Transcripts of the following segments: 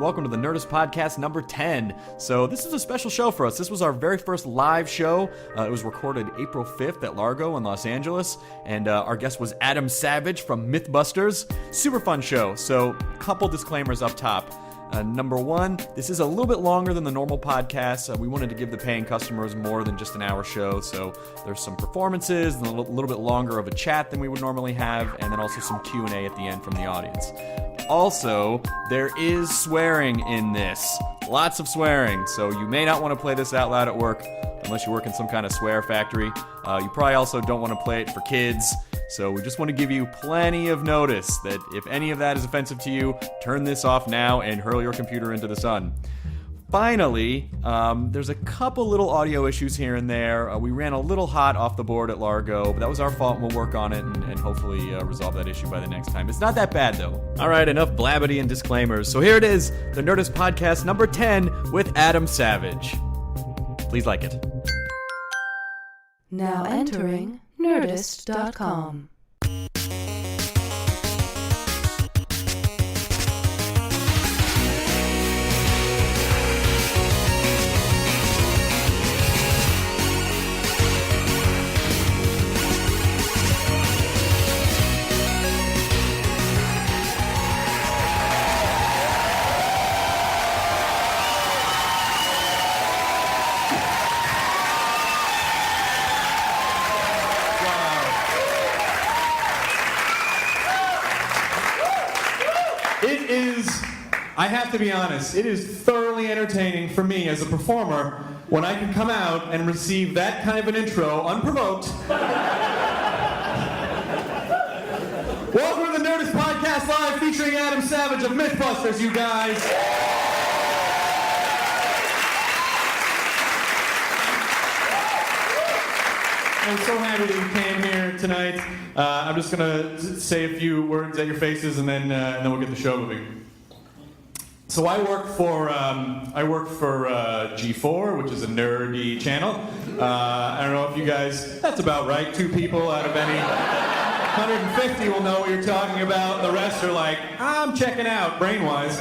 Welcome to the Nerdist Podcast number 10. So this is a special show for us. This was our very first live show. It was recorded April 5th at Largo in Los Angeles, and our guest was Adam Savage from Mythbusters. Super fun show. So a couple disclaimers up top. Number one, this is a little bit longer than the normal podcast. We wanted to give the paying customers more than just an hour show, so there's some performances and a little bit longer of a chat than we would normally have, and then also some Q&A at the end from the audience. Also, there is swearing in this. Lots of swearing, so you may not want to play this out loud at work unless you work in some kind of swear factory. You probably also don't want to play it for kids. So we just want to give you plenty of notice that if any of that is offensive to you, turn this off now and hurl your computer into the sun. Finally, there's a couple little audio issues here and there. We ran a little hot off the board at Largo, but that was our fault, and we'll work on it and hopefully resolve that issue by the next time. It's not that bad, though. All right, enough blabbity and disclaimers. So here it is, the Nerdist Podcast number 10 with Adam Savage. Please like it. Now entering Nerdist.com. I have to be honest, it is thoroughly entertaining for me as a performer when I can come out and receive that kind of an intro unprovoked. Welcome to the Nerdist Podcast Live featuring Adam Savage of Mythbusters, you guys. I'm so happy that you came here tonight. I'm just going to say a few words at your faces and then we'll get the show moving. So I work for G4, which is a nerdy channel. I don't know if you guys, that's about right. 2 people out of any 150 will know what you're talking about. The rest are like, I'm checking out, brain-wise.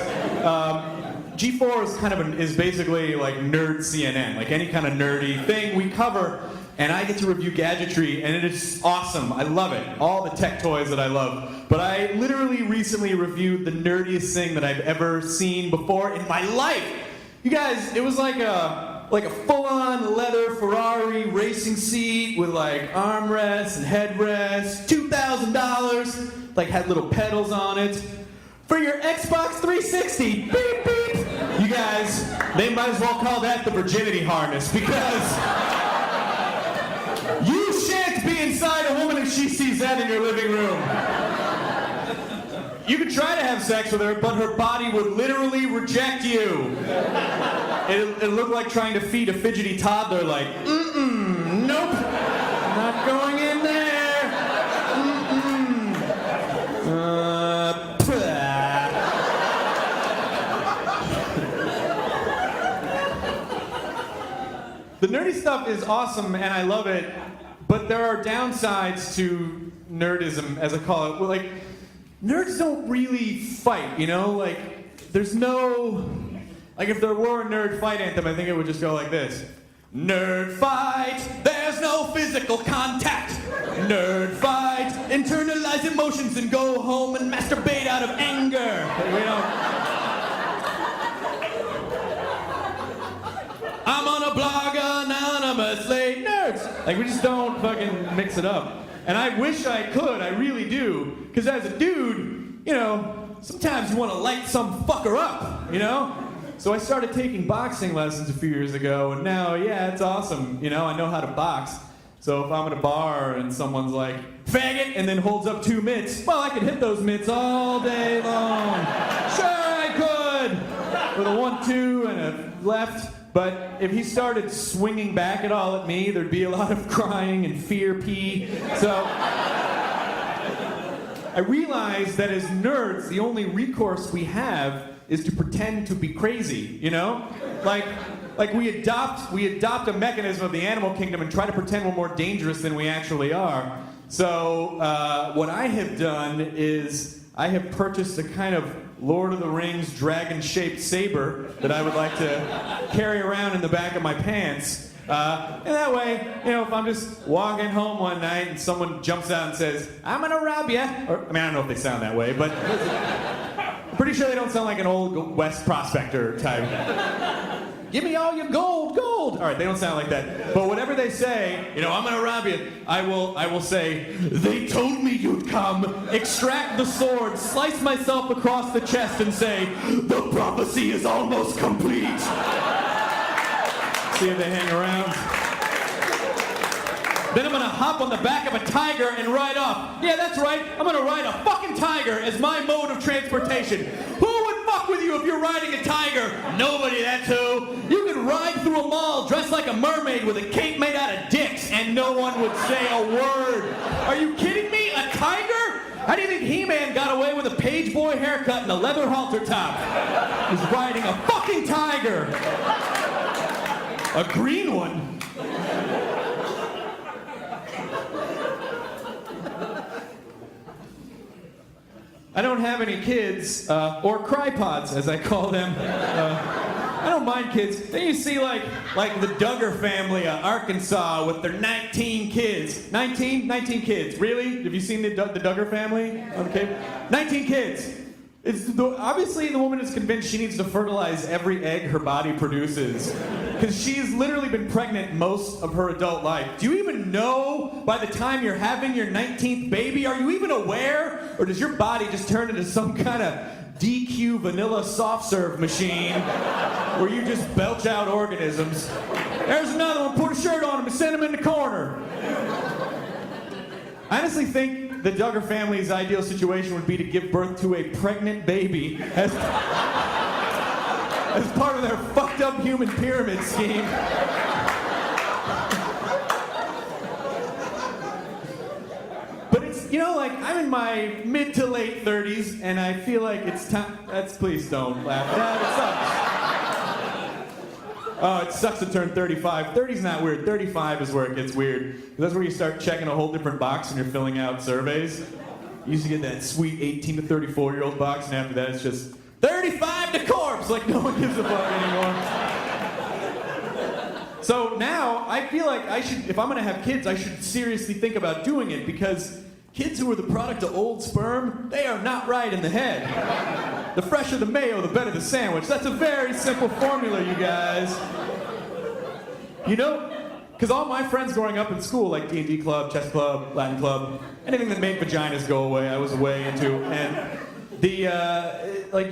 G4 is basically like nerd CNN, like any kind of nerdy thing we cover. And I get to review gadgetry, and it is awesome. I love it. All the tech toys that I love. But I literally recently reviewed the nerdiest thing that I've ever seen before in my life. You guys, it was like a full-on leather Ferrari racing seat with like armrests and headrests, $2,000, like had little pedals on it. For your Xbox 360, beep, beep. You guys, they might as well call that the virginity harness, because you shan't be inside a woman if she sees that in your living room. You could try to have sex with her, but her body would literally reject you. It'd look like trying to feed a fidgety toddler, like, nope, not going in there. The nerdy stuff is awesome, and I love it, but there are downsides to nerdism, as I call it. Well, like, nerds don't really fight, you know? Like, there's no... Like, if there were a nerd fight anthem, I think it would just go like this. Nerd fight, there's no physical contact. Nerd fight, internalize emotions and go home and masturbate out of anger. Like, we don't... I'm on a blog anonymously, nerds. Like, we just don't fucking mix it up. And I wish I could, I really do. Because as a dude, you know, sometimes you want to light some fucker up, you know? So I started taking boxing lessons a few years ago, and now, yeah, it's awesome. You know, I know how to box. So if I'm at a bar and someone's like, faggot, and then holds up 2 mitts, well, I could hit those mitts all day long. Sure, I could. With a 1-2 and a left. But if he started swinging back at all at me, there'd be a lot of crying and fear pee. So I realized that as nerds, the only recourse we have is to pretend to be crazy, you know? Like we adopt a mechanism of the animal kingdom and try to pretend we're more dangerous than we actually are. So what I have done is I have purchased a kind of Lord of the Rings dragon-shaped saber that I would like to carry around in the back of my pants. And that way, you know, if I'm just walking home one night and someone jumps out and says, "I'm gonna rob ya," or, I mean, I don't know if they sound that way, but I'm pretty sure they don't sound like an old West prospector type. "Give me all your gold, gold." All right, they don't sound like that. But whatever they say, you know, "I'm gonna rob you," I will say, "They told me you'd come." Extract the sword, slice myself across the chest, and say, "The prophecy is almost complete." See if they hang around. Then I'm gonna hop on the back of a tiger and ride off. Yeah, that's right. I'm gonna ride a fucking tiger as my mode of transportation. Who would fuck with you if you're riding a tiger? Nobody, that's who. You could ride through a mall dressed like a mermaid with a cape made out of dicks and no one would say a word. Are you kidding me? A tiger? How do you think He-Man got away with a page boy haircut and a leather halter top? He's riding a fucking tiger. A green one. I don't have any kids, or crypods, as I call them. I don't mind kids. Then you see like the Duggar family of Arkansas with their 19 kids. 19 kids. Really? Have you seen the Duggar family? Okay. 19 kids. Obviously the woman is convinced she needs to fertilize every egg her body produces. Because she's literally been pregnant most of her adult life. Do you even know by the time you're having your 19th baby? Are you even aware? Or does your body just turn into some kind of DQ vanilla soft serve machine where you just belch out organisms? There's another one, put a shirt on him and send him in the corner. I honestly think the Duggar family's ideal situation would be to give birth to a pregnant baby as part of their fucked up human pyramid scheme. But it's, you know, like, I'm in my mid to late 30s and I feel like it's time. Please don't laugh. It sucks. Oh, it sucks to turn 35. 30's not weird. 35 is where it gets weird. That's where you start checking a whole different box when you're filling out surveys. You used to get that sweet 18 to 34-year-old box, and after that it's just 35 to corpse, like no one gives a fuck anymore. So now I feel like I should, if I'm gonna have kids, I should seriously think about doing it, because kids who are the product of old sperm, they are not right in the head. The fresher the mayo, the better the sandwich. That's a very simple formula, you guys. You know, because all my friends growing up in school, like D&D club, chess club, Latin club, anything that made vaginas go away, I was way into. And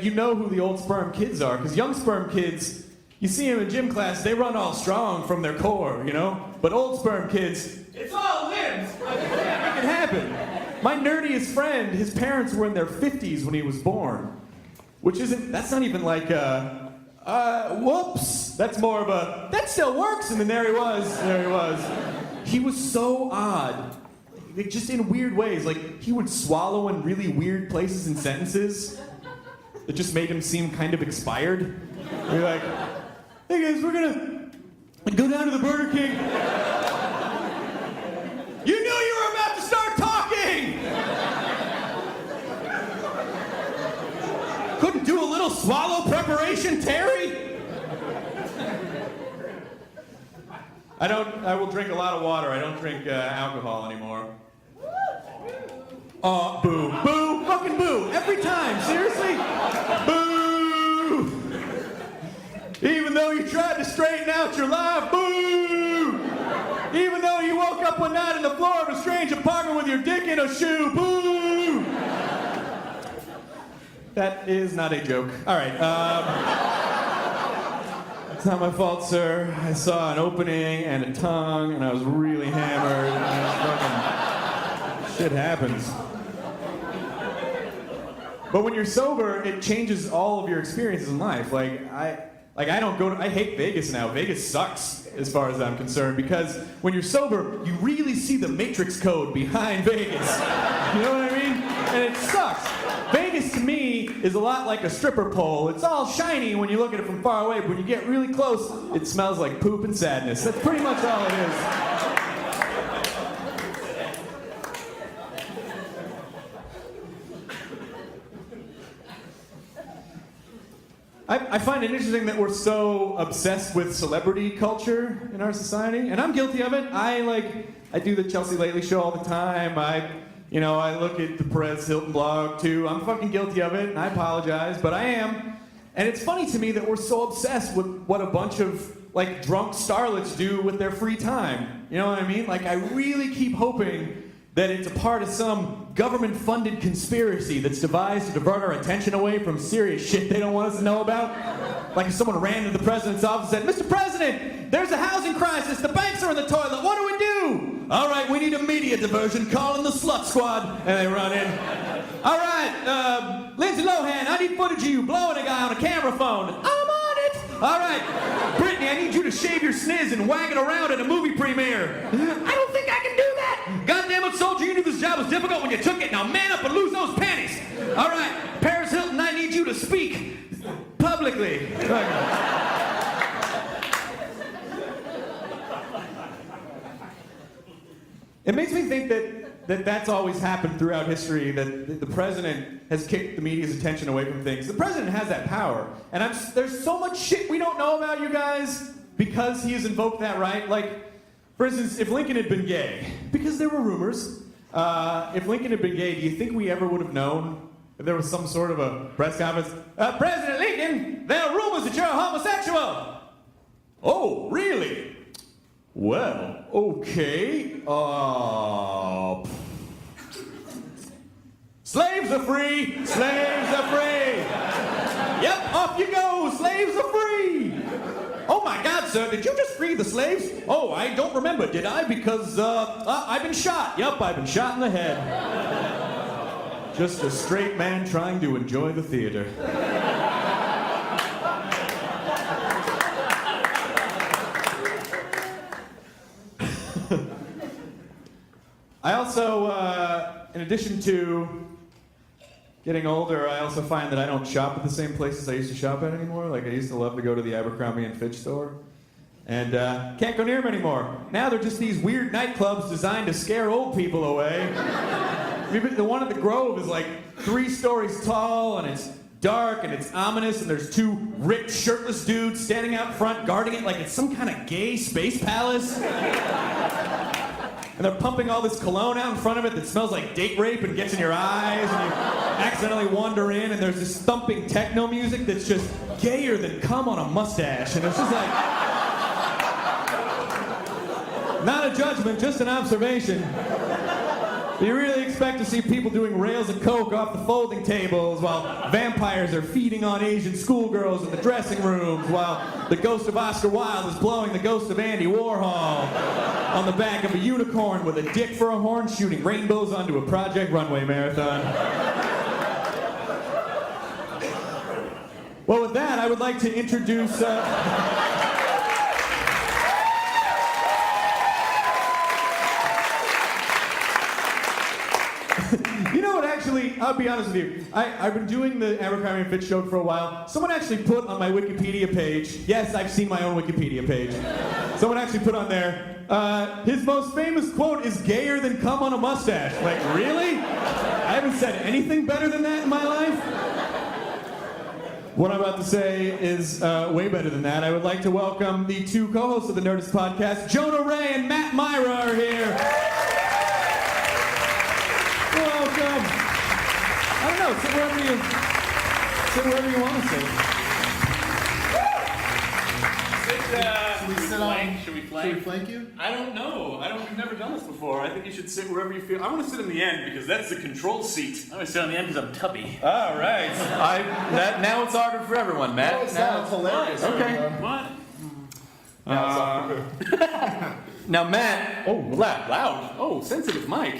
you know who the old sperm kids are, because young sperm kids, you see them in gym class, they run all strong from their core, you know? But old sperm kids, it's all limbs. It can happen. My nerdiest friend, his parents were in their 50s when he was born. That's not even like whoops. That's more of a, that still works, and then there he was. He was so odd. Just in weird ways. Like, he would swallow in really weird places and sentences. It just made him seem kind of expired. You're like, "Hey guys, we're gonna go down to the Burger King." You knew you were about to start talking! Couldn't do a little swallow preparation, Terry? I will drink a lot of water. I don't drink alcohol anymore. Boo. Boo. Fucking boo. Every time. Seriously? Boo. Even though you tried to straighten out your life, boo. Even though you woke up one night on the floor of a strange apartment with your dick in a shoe, boo. That is not a joke. All right. It's not my fault, sir. I saw an opening and a tongue, and I was really hammered. And shit happens. But when you're sober, it changes all of your experiences in life. I hate Vegas now. Vegas sucks as far as I'm concerned, because when you're sober, you really see the matrix code behind Vegas. You know what I mean? And it sucks. Vegas to me is a lot like a stripper pole. It's all shiny when you look at it from far away, but when you get really close, it smells like poop and sadness. That's pretty much all it is. I find it interesting that we're so obsessed with celebrity culture in our society, and I'm guilty of it. I do the Chelsea Lately show all the time. I look at the Perez Hilton blog too. I'm fucking guilty of it, and I apologize, but I am. And it's funny to me that we're so obsessed with what a bunch of like drunk starlets do with their free time. You know what I mean? Like, I really keep hoping that it's a part of some government-funded conspiracy that's devised to divert our attention away from serious shit they don't want us to know about. Like if someone ran to the president's office and said, "Mr. President, there's a housing crisis, the banks are in the toilet, what do we do?" "All right, we need a media diversion, call in the slut squad." And they run in. "All right, Lindsay Lohan, I need footage of you blowing a guy on a camera phone." "I'm on it." "All right, Brittany, I need you to shave your sniz and wag it around at a movie premiere." "I don't think I can do that." "Goddamn it, soldier, you knew this job was difficult when you took it. Now man up and lose those panties." "All right, Paris Hilton, I need you to speak publicly." It makes me think that's always happened throughout history, that the president has kicked the media's attention away from things. The president has that power. And there's so much shit we don't know about, you guys, because he has invoked that right. Like, for instance, if Lincoln had been gay, because there were rumors, if Lincoln had been gay, do you think we ever would have known if there was some sort of a press conference? "President Lincoln, there are rumors that you're a homosexual." "Oh, really? Well, okay. Slaves are free! Slaves are free! Yep, off you go! Slaves are free! Oh my God, sir, did you just free the slaves? Oh, I don't remember, did I? Because, I've been shot. Yep, I've been shot in the head. Just a straight man trying to enjoy the theater. I also, in addition to getting older, I also find that I don't shop at the same places I used to shop at anymore. Like, I used to love to go to the Abercrombie and Fitch store. And can't go near them anymore. Now they're just these weird nightclubs designed to scare old people away. The one at the Grove is like 3 stories tall, and it's dark, and it's ominous, and there's 2 ripped, shirtless dudes standing out front guarding it like it's some kind of gay space palace. And they're pumping all this cologne out in front of it that smells like date rape and gets in your eyes, and you accidentally wander in, and there's this thumping techno music that's just gayer than cum on a mustache. And it's just like, not a judgment, just an observation. You really expect to see people doing rails of coke off the folding tables while vampires are feeding on Asian schoolgirls in the dressing rooms, while the ghost of Oscar Wilde is blowing the ghost of Andy Warhol on the back of a unicorn with a dick for a horn, shooting rainbows onto a Project Runway marathon. Well, with that, I would like to introduce... You know what, actually, I'll be honest with you. I've been doing the Abercrombie and Fitch show for a while. Someone actually put on my Wikipedia page, yes, I've seen my own Wikipedia page. Someone actually put on there, his most famous quote is gayer than cum on a mustache. Like, really? I haven't said anything better than that in my life? What I'm about to say is way better than that. I would like to welcome the 2 co-hosts of the Nerdist podcast, Jonah Ray and Matt Myra are here. Welcome. I don't know, sit wherever you want to sit. Should we flank you? I don't know. We've never done this before. I think you should sit wherever you feel. I want to sit in the end because that's the control seat. I want to sit on the end because I'm tubby. All right. Now it's harder for everyone, Matt. Oh, it sounds hilarious. Okay. What? Now, Matt. Oh, loud. Oh, sensitive mic.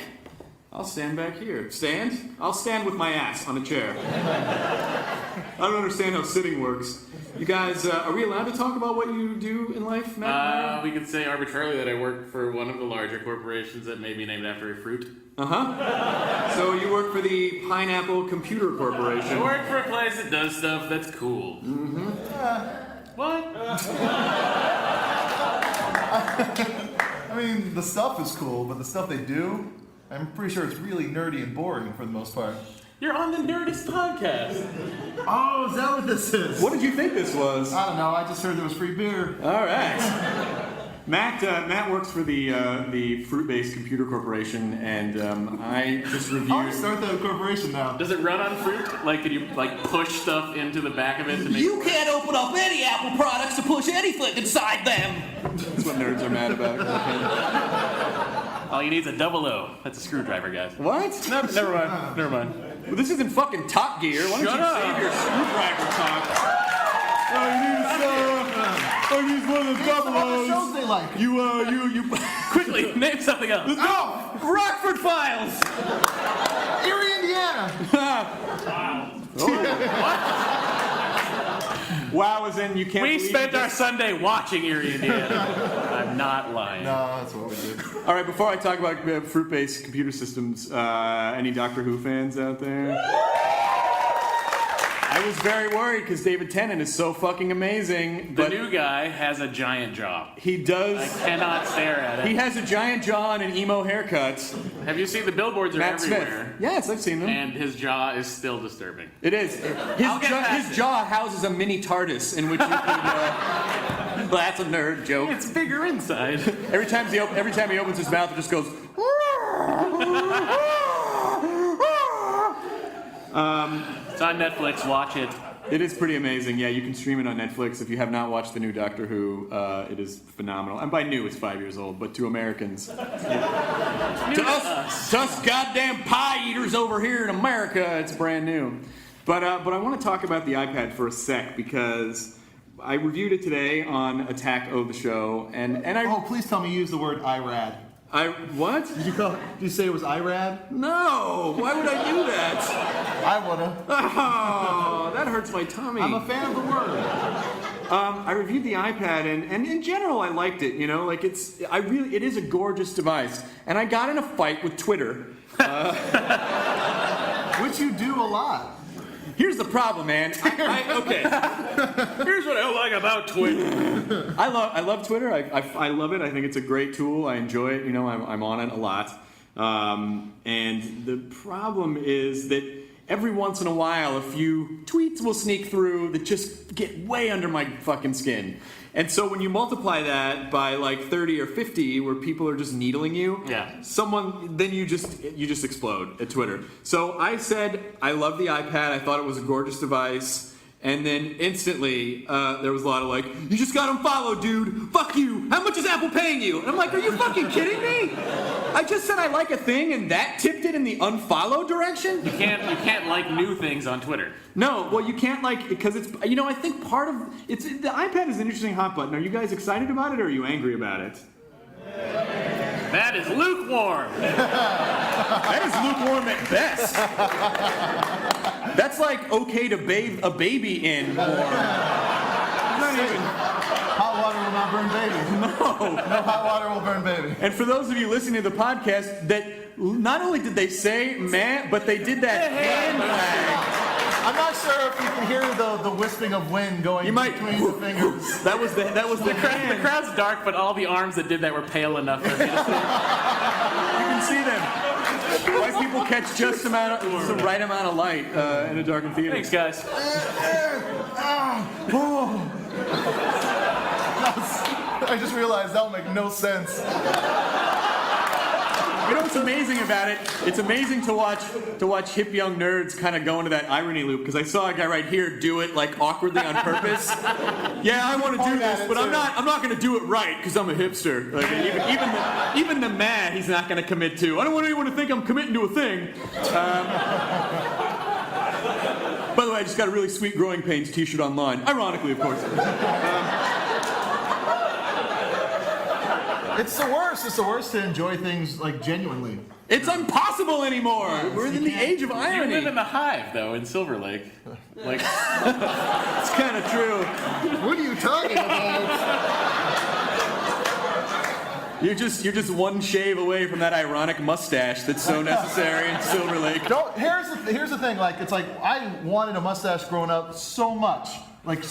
I'll stand back here. Stand? I'll stand with my ass on a chair. I don't understand how sitting works. You guys, are we allowed to talk about what you do in life, Matt? We could say arbitrarily that I work for one of the larger corporations that may be named after a fruit. Uh-huh. So you work for the Pineapple Computer Corporation. I work for a place that does stuff that's cool. Mm-hmm. What? I mean, the stuff is cool, but the stuff they do, I'm pretty sure it's really nerdy and boring for the most part. You're on the Nerdist podcast. Oh, is that what this is? What did you think this was? I don't know. I just heard there was free beer. All right. Matt works for the Fruit-Based Computer Corporation, and I just reviewed. I'll start the corporation now. Does it run on fruit? Like, can you push stuff into the back of it to make? You can't open up any Apple products to push anything inside them. That's what nerds are mad about. All you need is a 00. That's a screwdriver, guys. What? No, never mind. Never mind. Well, this isn't fucking Top Gear. Why don't Shut you up. save your screwdriver talk? I use one of the What shows they like? You. Quickly, name something else. Oh, Rockford Files. Erie, Indiana. Wow, as in you can't. We believe spent this. our Sunday watching Erie, Indiana. I'm not lying. No, that's what we did. All right, before I talk about fruit-based computer systems, any Doctor Who fans out there? I was very worried because David Tennant is so fucking amazing. The But new guy has a giant jaw. he does. I cannot stare at it. He has a giant jaw and an emo haircut. Have you seen the billboards are Matt everywhere? Smith. Yes, I've seen them. And his jaw is still disturbing. It is. I'll get past His it. jaw houses a mini TARDIS in which you can. Well, that's a nerd joke. It's bigger inside. Every time he opens his mouth, it just goes. It's on Netflix. Watch it. It is pretty amazing. Yeah, you can stream it on Netflix. If you have not watched the new Doctor Who, it is phenomenal. And by new, it's 5 years old, but to Americans. To us goddamn pie eaters over here in America, it's brand new. But I want to talk about the iPad for a sec because I reviewed it today on Attack O the Show, and I Oh, please tell me you used the word IRAD. what? Did you say it was IRAD? No, why would I do that? I woulda. Oh, that hurts my tummy. I'm a fan of the word. I reviewed the iPad, and in general, I liked it. You know, like it is a gorgeous device. And I got in a fight with Twitter. Which you do a lot. Here's the problem, man. Okay. Here's what I don't like about Twitter. I love Twitter. I love it. I think it's a great tool. I enjoy it. You know, I'm on it a lot. And the problem is that every once in a while, a few tweets will sneak through that just get way under my fucking skin. And so when you multiply that by like 30 or 50, where people are just needling you, Yeah. then you just explode at Twitter. So I said I love the iPad. I thought it was a gorgeous device. And then instantly, there was a lot of like, you just got unfollowed, dude. Fuck you. How much is Apple paying you? And I'm like, are you fucking kidding me? I just said I like a thing, and that tipped it in the unfollow direction? You can't like new things on Twitter. No, well, you can't like, because it's, you know, I think part of, the iPad is an interesting hot button. Are you guys excited about it, or are you angry about it? That is lukewarm. That is lukewarm at best. That's like okay to bathe a baby in warm. Not even. Hot water will not burn baby. No. No hot water will burn baby. And for those of you listening to the podcast, that not only did they say meh, but they did that hand wag. I'm not sure if you can hear the wisping of wind going You might. between the fingers. That was the The hand. crowd's dark, but all the arms that did that were pale enough for me to see. You can see them. White people catch just the right amount of light in a darkened theater. Thanks, guys. I just realized that will make no sense. You know what's amazing about it? It's amazing to watch hip young nerds kind of go into that irony loop, because I saw a guy right here do it like awkwardly on purpose. Yeah, I want to do this, but I'm not going to do it right because I'm a hipster. Like, even the man he's not going to commit to. I don't want anyone to think I'm committing to a thing. By the way, I just got a really sweet Growing Pains t-shirt online. Ironically, of course. It's the worst. It's the worst to enjoy things like genuinely. It's impossible anymore. We're in the age of You irony. live in the Hive, though, in Silver Lake. Like, It's kind of true. What are you talking about? You're just one shave away from that ironic mustache that's so necessary in Silver Lake. Here's the thing. Like, it's like I wanted a mustache growing up so much. Like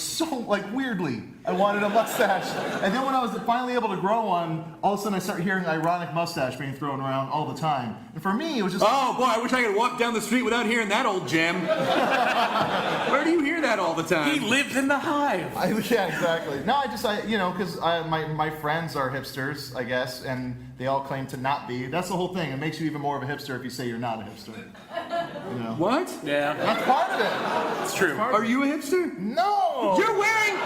weirdly, I wanted a mustache. And then when I was finally able to grow one, all of a sudden I started hearing ironic mustache being thrown around all the time. And for me, it was just... Oh boy, I wish I could walk down the street without hearing that old gem. Where do you hear that all the time? He lives in the hive. Yeah, exactly. No, because my friends are hipsters, I guess, and they all claim to not be. That's the whole thing. It makes you even more of a hipster if you say you're not a hipster. You know? What? Yeah, That's part of it. it's true. Are you a hipster? No! You're wearing...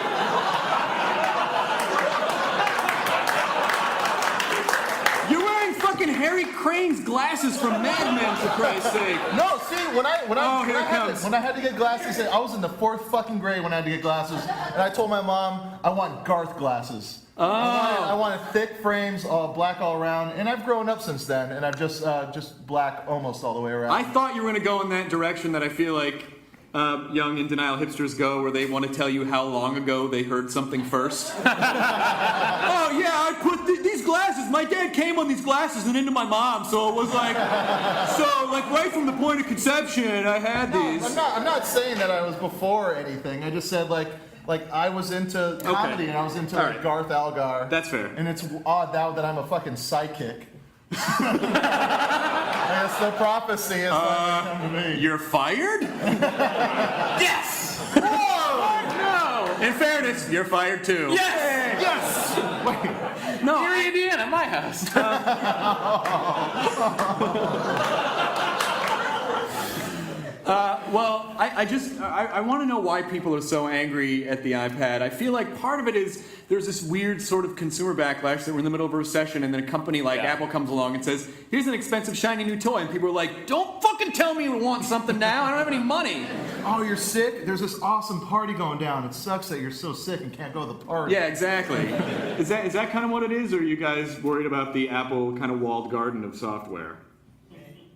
You're wearing fucking Harry Crane's glasses from Mad Men, for Christ's sake. No, see, when I had to get glasses, I was in the 4th fucking grade when I had to get glasses, and I told my mom I want Garth glasses. Oh. I wanted thick frames, black all around, and I've grown up since then, and I've just black almost all the way around. I thought you were going to go in that direction that I feel like young in denial hipsters go, where they want to tell you how long ago they heard something first. Oh yeah, I put these glasses. My dad came on these glasses and into my mom, so it was like, right from the point of conception, I had these. I'm not saying that I was before anything. I just said like I was into comedy and I was into Right. Garth Algar. That's fair. And it's odd now that I'm a fucking psychic. I guess the prophecy is finally come to me. You're fired? Yes! Whoa! No! In fairness, you're fired too. Yes! Yes! Wait. No. Erie, Indiana, my house. Well, I want to know why people are so angry at the iPad. I feel like part of it is there's this weird sort of consumer backlash that we're in the middle of a recession, and then a company like Apple comes along and says, here's an expensive, shiny new toy. And people are like, don't fucking tell me you want something now. I don't have any money. Oh, you're sick? There's this awesome party going down. It sucks that you're so sick and can't go to the party. Yeah, exactly. Is that kind of what it is, or are you guys worried about the Apple kind of walled garden of software?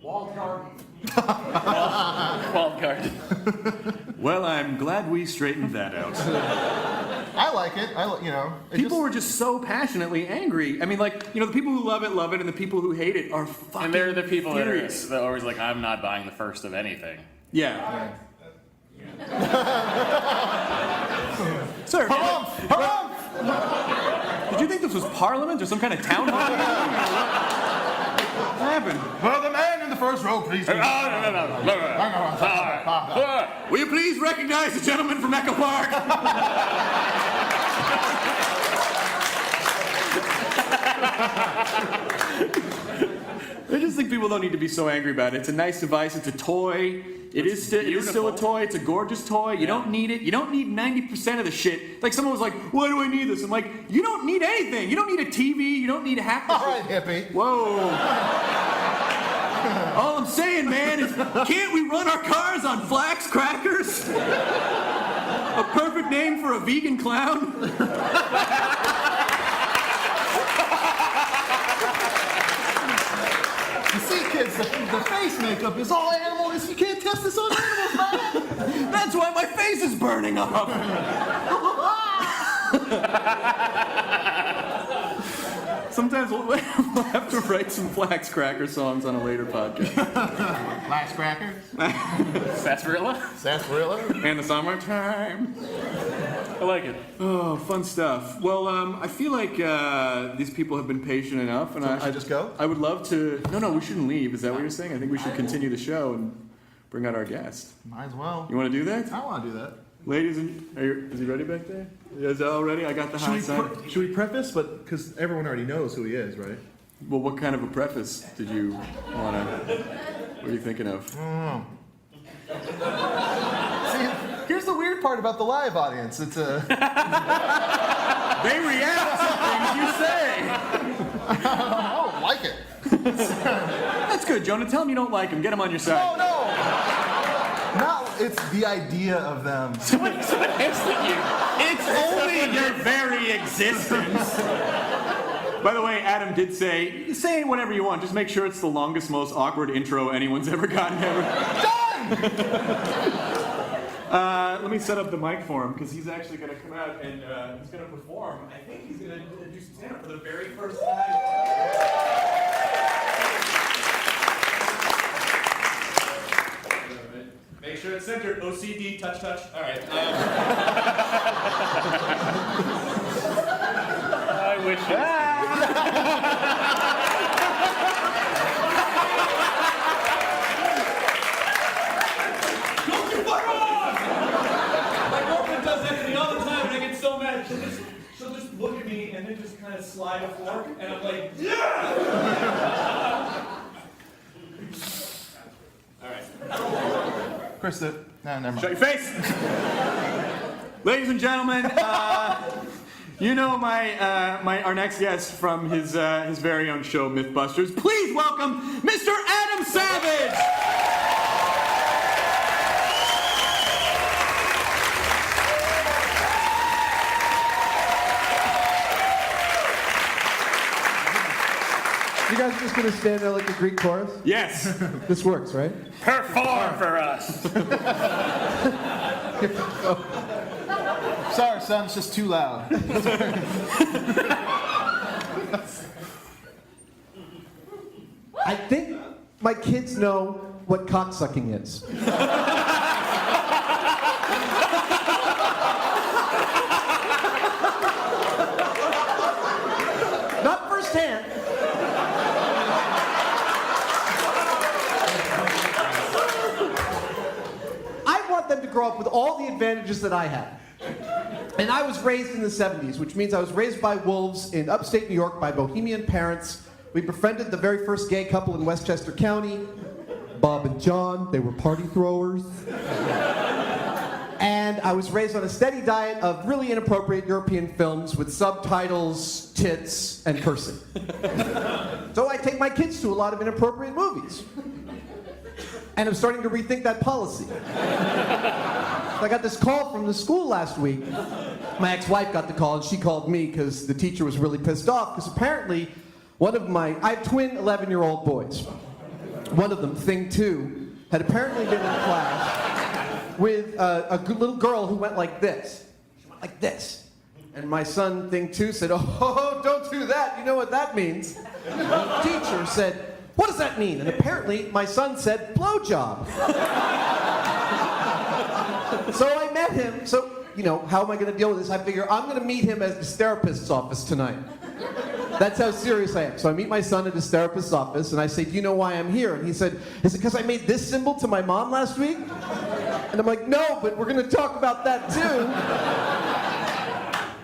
Walled garden. Wild card. Well, I'm glad we straightened that out. I like it. People were just so passionately angry. I mean, the people who love it, and the people who hate it are fucking And they're the people that furious. are always like, I'm not buying the first of anything. Yeah. Sir, did you think this was Parliament or some kind of town hall? What happened? For the man in the first row, please. No. Will you please recognize the gentleman from Echo Park? I just think people don't need to be so angry about it. It's a nice device. It's a toy. It is still a toy. It's a gorgeous toy. You don't need it. You don't need 90% of the shit. Like someone was like, why do I need this? I'm like, you don't need anything. You don't need a TV. You don't need half the All right, hippie. Whoa. All I'm saying, man, is can't we run our cars on flax crackers? A perfect name for a vegan clown. You see, kids, the face makeup is all animals. You can't test this on animals, man. That's why my face is burning up. Sometimes we'll have to write some flax cracker songs on a later podcast. Flax cracker. Sarsaparilla? Sarsaparilla. And the summertime. I like it. Oh, fun stuff. Well, I feel like these people have been patient enough, and I just go? I would love to. No, we shouldn't leave. Is that what you're saying? I think we should continue the show and bring out our guest. Might as well. You want to do that? I want to do that. Ladies and is he ready back there? Is it all ready? I got the hot side. Should we preface? But because everyone already knows who he is, right? Well, what kind of a preface did you want to? What are you thinking of? See, here's the weird part about the live audience. It's a. They react to things you say. I don't like it. That's good, Jonah. Tell him you don't like him. Get him on your side. No, it's the idea of them. Someone instant you. It's only your very existence. By the way, Adam did say whatever you want. Just make sure it's the longest, most awkward intro anyone's ever gotten ever. Done! Let me set up the mic for him because he's actually going to come out and he's going to perform. I think he's going to do some stand-up for the very first time. Make Make sure it's centered. OCD, touch. All right. I wish it. Don't you fuck off! My girlfriend does that to me all the time, and I get so mad. She'll just look at me and then just kind of slide a fork, and I'm like, yeah! All right. Chris, no, never mind. Shut your face! Ladies and gentlemen, you know our next guest from his very own show, Mythbusters. Please welcome Mr. Adam Savage! You guys are just gonna stand there like a Greek chorus? Yes. This works, right? Perform for us. Sorry, son, it's just too loud. I think my kids know what cocksucking is. Not firsthand. I want them to grow up with all the advantages that I had. And I was raised in the 70s, which means I was raised by wolves in upstate New York by bohemian parents. We befriended the very first gay couple in Westchester County, Bob and John. They were party throwers. And I was raised on a steady diet of really inappropriate European films with subtitles, tits, and cursing. So I take my kids to a lot of inappropriate movies. And I'm starting to rethink that policy. I got this call from the school last week. My ex-wife got the call, and she called me because the teacher was really pissed off, because apparently I have twin 11-year-old boys. One of them, Thing 2, had apparently been in class with a little girl who went like this. She went like this. And my son, Thing 2, said, "Oh, don't do that. You know what that means." And the teacher said, "What does that mean?" And apparently my son said, "Blowjob." So I met him. So, how am I going to deal with this? I figure I'm going to meet him at his therapist's office tonight. That's how serious I am. So I meet my son at his therapist's office, and I say, "Do you know why I'm here?" And he said, "Is it because I made this symbol to my mom last week?" And I'm like, "No, but we're going to talk about that too."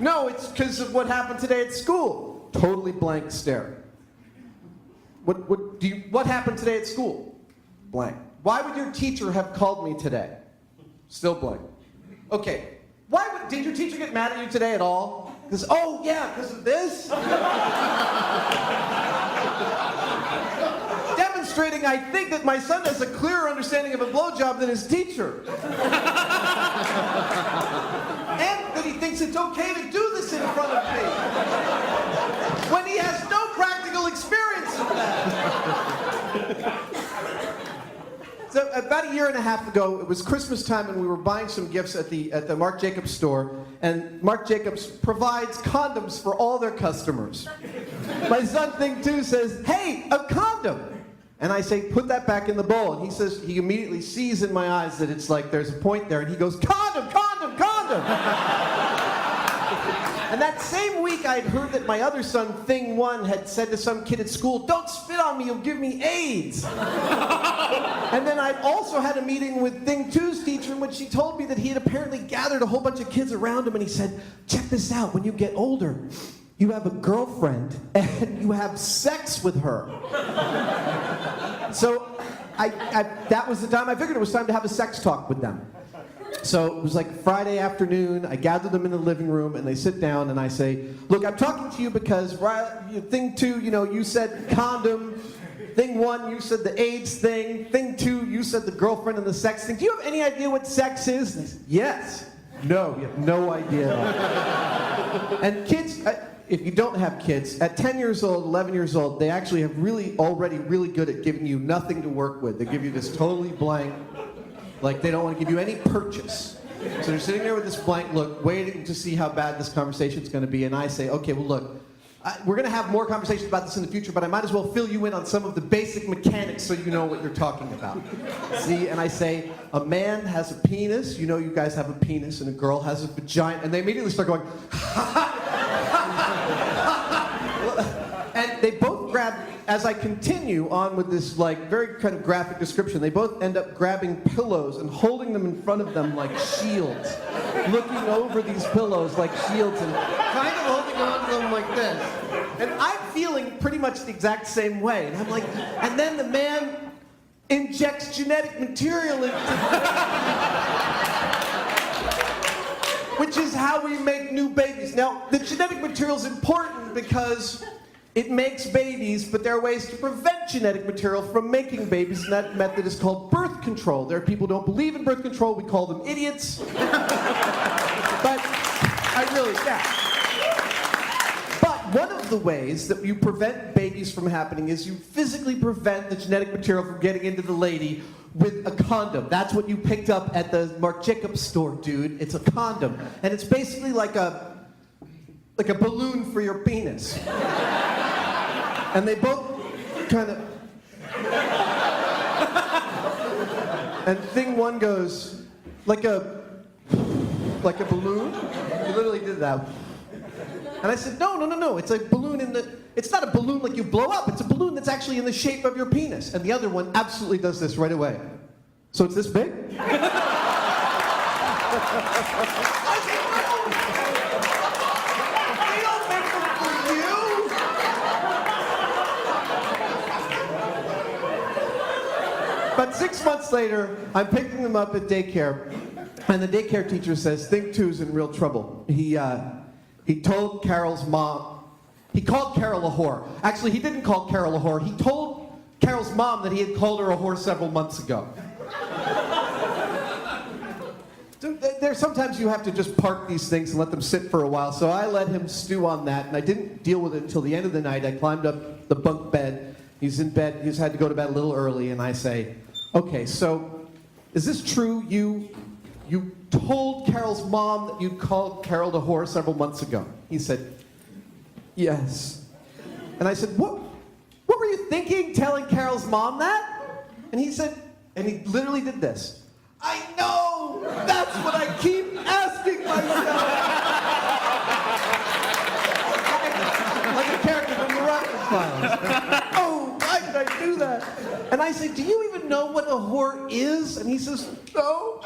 "No, it's because of what happened today at school." Totally blank stare. What happened today at school? Blank. "Why would your teacher have called me today?" Still blank. "Okay. Did your teacher get mad at you today at all?" Because, "Oh, yeah, because of this?" Demonstrating, I think, that my son has a clearer understanding of a blowjob than his teacher. And that he thinks it's okay to do this in front of me. When he has no practical experience of that. So about a year and a half ago, it was Christmas time, and we were buying some gifts at the Marc Jacobs store, and Marc Jacobs provides condoms for all their customers. My son, Thing 2, says, "Hey, a condom." And I say, "Put that back in the bowl." And he says, he immediately sees in my eyes that it's like there's a point there, and he goes, "Condom, condom, condom." And that same week, I'd heard that my other son, Thing 1, had said to some kid at school, "Don't spit on me, you'll give me AIDS." And then I'd also had a meeting with Thing 2's teacher in which she told me that he had apparently gathered a whole bunch of kids around him, and he said, "Check this out, when you get older, you have a girlfriend and you have sex with her." So that was the time I figured it was time to have a sex talk with them. So it was like Friday afternoon. I gathered them in the living room, and they sit down, and I say, "Look, I'm talking to you because Thing 2, you said condom. Thing 1, you said the AIDS thing. Thing 2, you said the girlfriend and the sex thing. Do you have any idea what sex is?" And I said, "Yes." "No, you have no idea." And kids, if you don't have kids, at 10 years old, 11 years old, they actually have already really good at giving you nothing to work with. They give you this totally blank, like they don't want to give you any purchase. So they're sitting there with this blank look, waiting to see how bad this conversation's going to be. And I say, "Okay, well, look, we're going to have more conversations about this in the future, but I might as well fill you in on some of the basic mechanics so you know what you're talking about. See, and I say, a man has a penis, you know you guys have a penis, and a girl has a vagina, and they immediately start going, and they both grab, as I continue on with this like very kind of graphic description, they both end up grabbing pillows and holding them in front of them like shields, looking over these pillows like shields and kind of holding on to them like this. And I'm feeling pretty much the exact same way. And I'm like, and then the man injects genetic material into which is how we make new babies. Now, the genetic material is important because it makes babies, but there are ways to prevent genetic material from making babies, and that method is called birth control. There are people who don't believe in birth control. We call them idiots. But I really, yeah. But one of the ways that you prevent babies from happening is you physically prevent the genetic material from getting into the lady with a condom. That's what you picked up at the Marc Jacobs store, dude. It's a condom. And it's basically like a balloon for your penis. And they both kind of... And thing one goes, like a balloon. He literally did that. And I said, no. It's a balloon in the... It's not a balloon like you blow up. It's a balloon that's actually in the shape of your penis. And the other one absolutely does this right away. So it's this big? But 6 months later, I'm picking them up at daycare, and the daycare teacher says, Think Two's in real trouble. He told Carol's mom, he called Carol a whore. Actually, he didn't call Carol a whore. He told Carol's mom that he had called her a whore several months ago. Sometimes you have to just park these things and let them sit for a while, so I let him stew on that, and I didn't deal with it until the end of the night. I climbed up the bunk bed. He's in bed. He's had to go to bed a little early, and I say, okay, so is this true? You told Carol's mom that you'd called Carol a whore several months ago. He said, yes. And I said, what were you thinking telling Carol's mom that? And he said, and he literally did this. I know! That's what I keep asking myself! Like a character from the Rocket Files. Oh, why did I do that? And I say, do you even know what a whore is? And he says, no.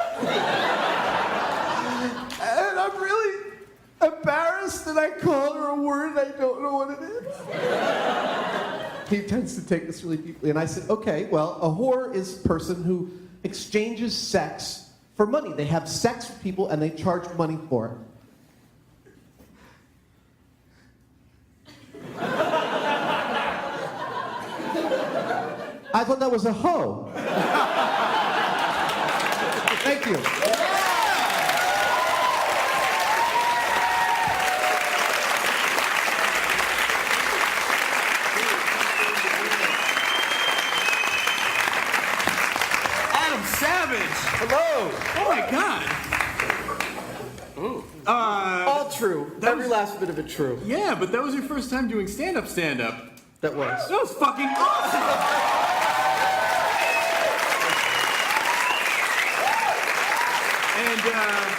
And I'm really embarrassed that I call her a word I don't know what it is. He tends to take this really deeply. And I said, okay, well, a whore is a person who exchanges sex for money. They have sex with people and they charge money for it. I thought that was a hoe. Thank you. Hello. Oh my God. Ooh. All true. Every last bit of it true. Yeah, but that was your first time doing stand-up. That was. That was fucking awesome. And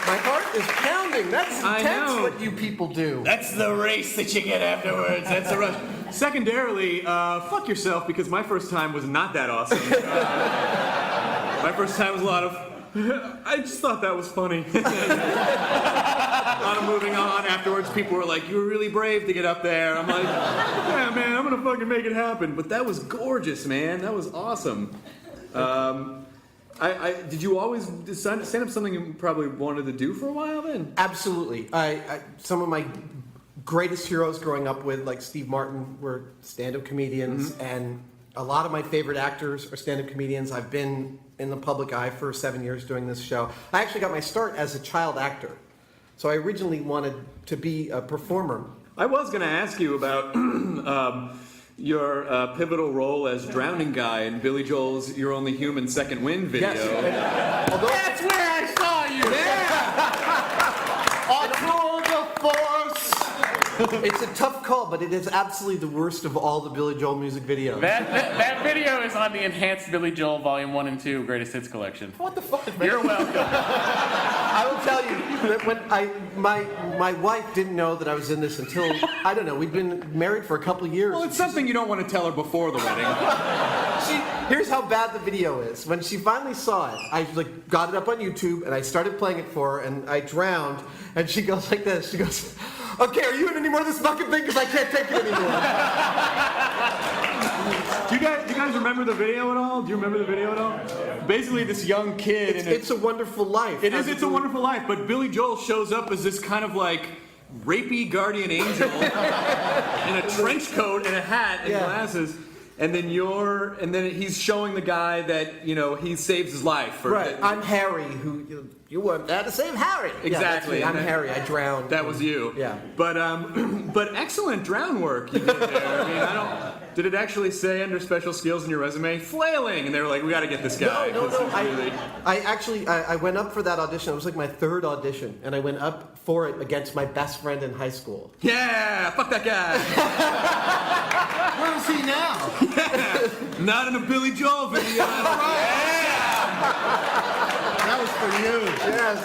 My heart is pounding. That's I intense know. what you people do. That's the race that you get afterwards. that's a rush. Secondarily, fuck yourself, because my first time was not that awesome. My first time was a lot of... I just thought that was funny. I'm moving on. Afterwards, people were like, you were really brave to get up there. I'm like, yeah, man, I'm going to fucking make it happen. But that was gorgeous, man. That was awesome. Did you always decide to stand up something you probably wanted to do for a while then? Absolutely. Some of my greatest heroes growing up with, like Steve Martin, were stand-up comedians, and a lot of my favorite actors are stand-up comedians. I've been in the public eye for 7 years doing this show. I actually got my start as a child actor. So I originally wanted to be a performer. I was going to ask you about your pivotal role as drowning guy in Billy Joel's "You're Only Human" Second Wind video. Yes. That's where I saw you. Yeah. On tour de force. It's a tough call, but it is absolutely the worst of all the Billy Joel music videos. That video is on the enhanced Billy Joel Volume 1 and 2 Greatest Hits collection. What the fuck, man? You're welcome. I will tell you that when my wife didn't know that I was in this until, I don't know, we'd been married for a couple of years. Well, it's something you don't want to tell her before the wedding. Here's how bad the video is. When she finally saw it, I got it up on YouTube and I started playing it for her and I drowned and she goes like this. She goes, "Okay, are you in any more of this fucking thing? Because I can't take it anymore." Do you guys remember the video at all? Do you remember the video at all? Basically, this young kid. It's a Wonderful Life. It's a Wonderful Life, but Billy Joel shows up as this kind of like rapey guardian angel in a trench coat and a hat and glasses. And then he's showing the guy that, he saves his life. Right. I'm Harry, who you weren't there to save Harry. Exactly. Yeah, I'm Harry. I drowned. That was you. Yeah. But excellent drown work you did there. I mean, did it actually say under special skills in your resume, flailing? And they were like, we got to get this guy. No. I went up for that audition. It was like my third audition, and I went up for it against my best friend in high school. Yeah, fuck that guy. Where is he now? Yeah, not in a Billy Joel video. Yeah. That was for you. Yes.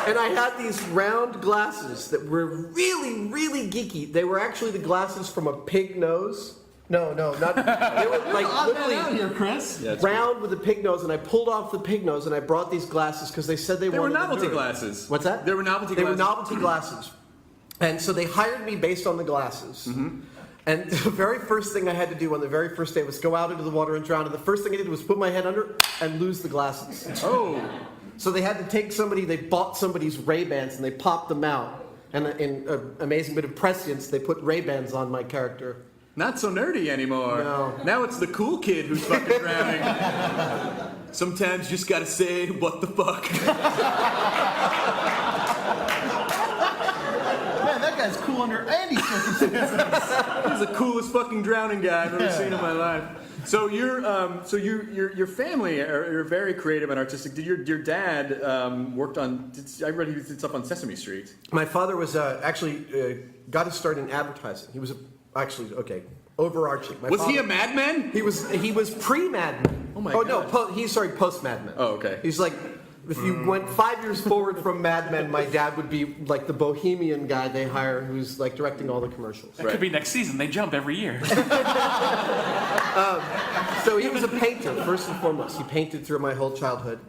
And I had these round glasses that were really, really geeky. They were actually the glasses from a pig nose. No, not. They were like literally out here, Chris. round with a pig nose, and I pulled off the pig nose, and I brought these glasses because they said they were wanted novelty to do it. glasses. What's that? They were novelty They glasses. were novelty glasses. And so they hired me based on the glasses. Mm-hmm. And the very first thing I had to do on the very first day was go out into the water and drown. And the first thing I did was put my head under and lose the glasses. Oh. So they had to take they bought somebody's Ray-Bans and they popped them out. And in an amazing bit of prescience, they put Ray-Bans on my character. Not so nerdy anymore. No. Now it's the cool kid who's fucking drowning. Sometimes you just gotta say, what the fuck? Man, that guy's cool under any circumstances. He's the coolest fucking drowning guy I've ever seen in my life. So your family are very creative and artistic. Did your dad worked on? I read he did stuff on Sesame Street. My father was actually got his start in advertising. He was overarching. Was he a Mad Men? He was pre-Mad Men. Oh my God. God. No, post-Mad Men. Oh, okay. He's like, if you went 5 years forward from Mad Men, my dad would be like the bohemian guy they hire who's like directing all the commercials. That could be next season. They jump every year. So he was a painter, first and foremost. He painted through my whole childhood.